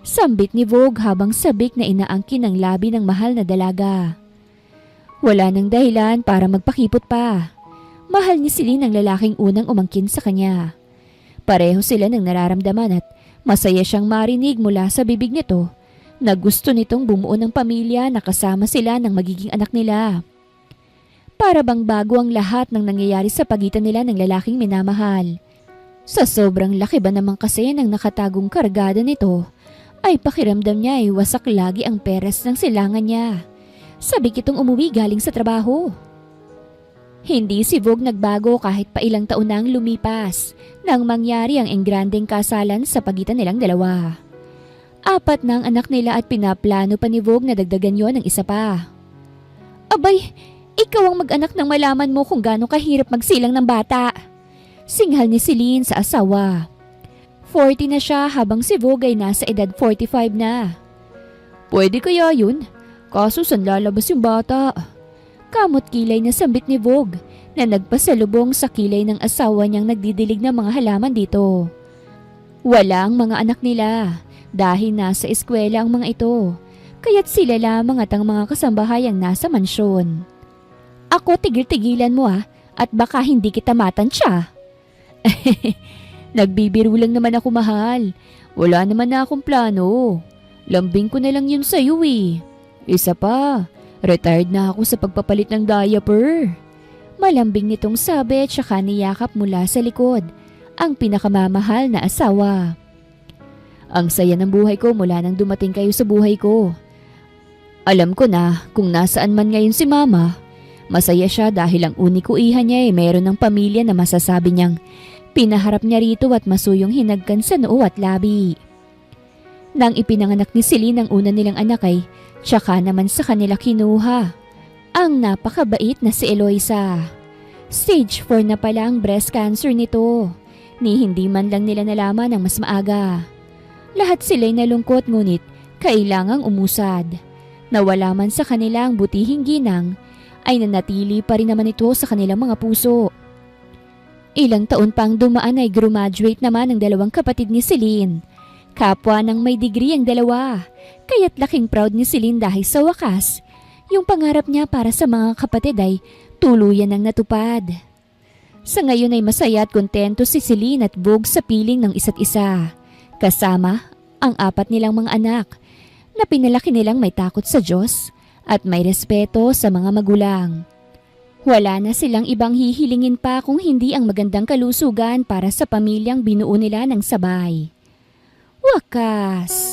Sambit ni Vogue habang sabik na inaangkin ang labi ng mahal na dalaga. Wala nang dahilan para magpakipot pa. Mahal ni Celine ang lalaking unang umangkin sa kanya. Pareho sila ng nararamdaman at masaya siyang marinig mula sa bibig nito na gusto nitong bumuo ng pamilya na kasama sila ng magiging anak nila. Para bang bago ang lahat ng nangyayari sa pagitan nila ng lalaking minamahal. Sa sobrang laki ba naman kasi ng nakatagong kargada nito, ay pakiramdam niya ay wasak lagi ang peres ng silangan niya. Sabik itong umuwi galing sa trabaho. Hindi si Vogue nagbago kahit pa ilang taon nang lumipas nang mangyari ang engrandeng kasalan sa pagitan nilang dalawa. 4 na ang anak nila at pinaplano pa ni Vogue na dagdagan yon ng isa pa. Abay, ikaw ang mag-anak nang malaman mo kung gaano kahirap magsilang ng bata. Singhal ni Celine sa asawa. 40 na siya habang si Vogue ay nasa edad 45 na. Pwede kaya yun? Kaso saan lalabas yung bata? Kamot kilay na sambit ni Vogue na nagpasalubong sa kilay ng asawa niyang nagdidilig ng mga halaman dito. Wala ang mga anak nila dahil nasa eskwela ang mga ito, kaya't sila lamang at ang mga kasambahayang nasa mansyon. Ako tigil-tigilan mo at baka hindi kita matansya. Nagbibiro lang naman ako, mahal. Wala naman na akong plano. Lambing ko na lang yun sa'yo eh. Isa pa, retired na ako sa pagpapalit ng diaper. Malambing nitong sabi at saka niyakap mula sa likod ang pinakamamahal na asawa. Ang saya ng buhay ko mula nang dumating kayo sa buhay ko. Alam ko na kung nasaan man ngayon si mama, masaya siya dahil ang uniko iha niya ay mayroon ng pamilya na masasabi niyang pinaharap niya rito at masuyong hinagkan sa noo at labi. Nang ipinanganak ni Celine ang una nilang anak ay tsaka naman sa kanila kinuha ang napakabait na si Eloisa. Stage 4 na pala ang breast cancer nito, ni hindi man lang nila nalaman ng mas maaga. Lahat sila'y nalungkot ngunit kailangang umusad. Nawala man sa kanila ang butihing ginang, ay nanatili pa rin naman ito sa kanilang mga puso. Ilang taon pang dumaan ay graduate naman ang 2 kapatid ni Celine. Kapwa ng may degree ang dalawa, kaya't laking proud ni Celine dahil sa wakas, yung pangarap niya para sa mga kapatid ay tuluyan ang natupad. Sa ngayon ay masaya at kontento si Celine at Vogue sa piling ng isa't isa. Kasama ang 4 nilang mga anak na pinalaki nilang may takot sa Diyos at may respeto sa mga magulang. Wala na silang ibang hihilingin pa kung hindi ang magandang kalusugan para sa pamilyang binuo nila ng sabay. Wakas!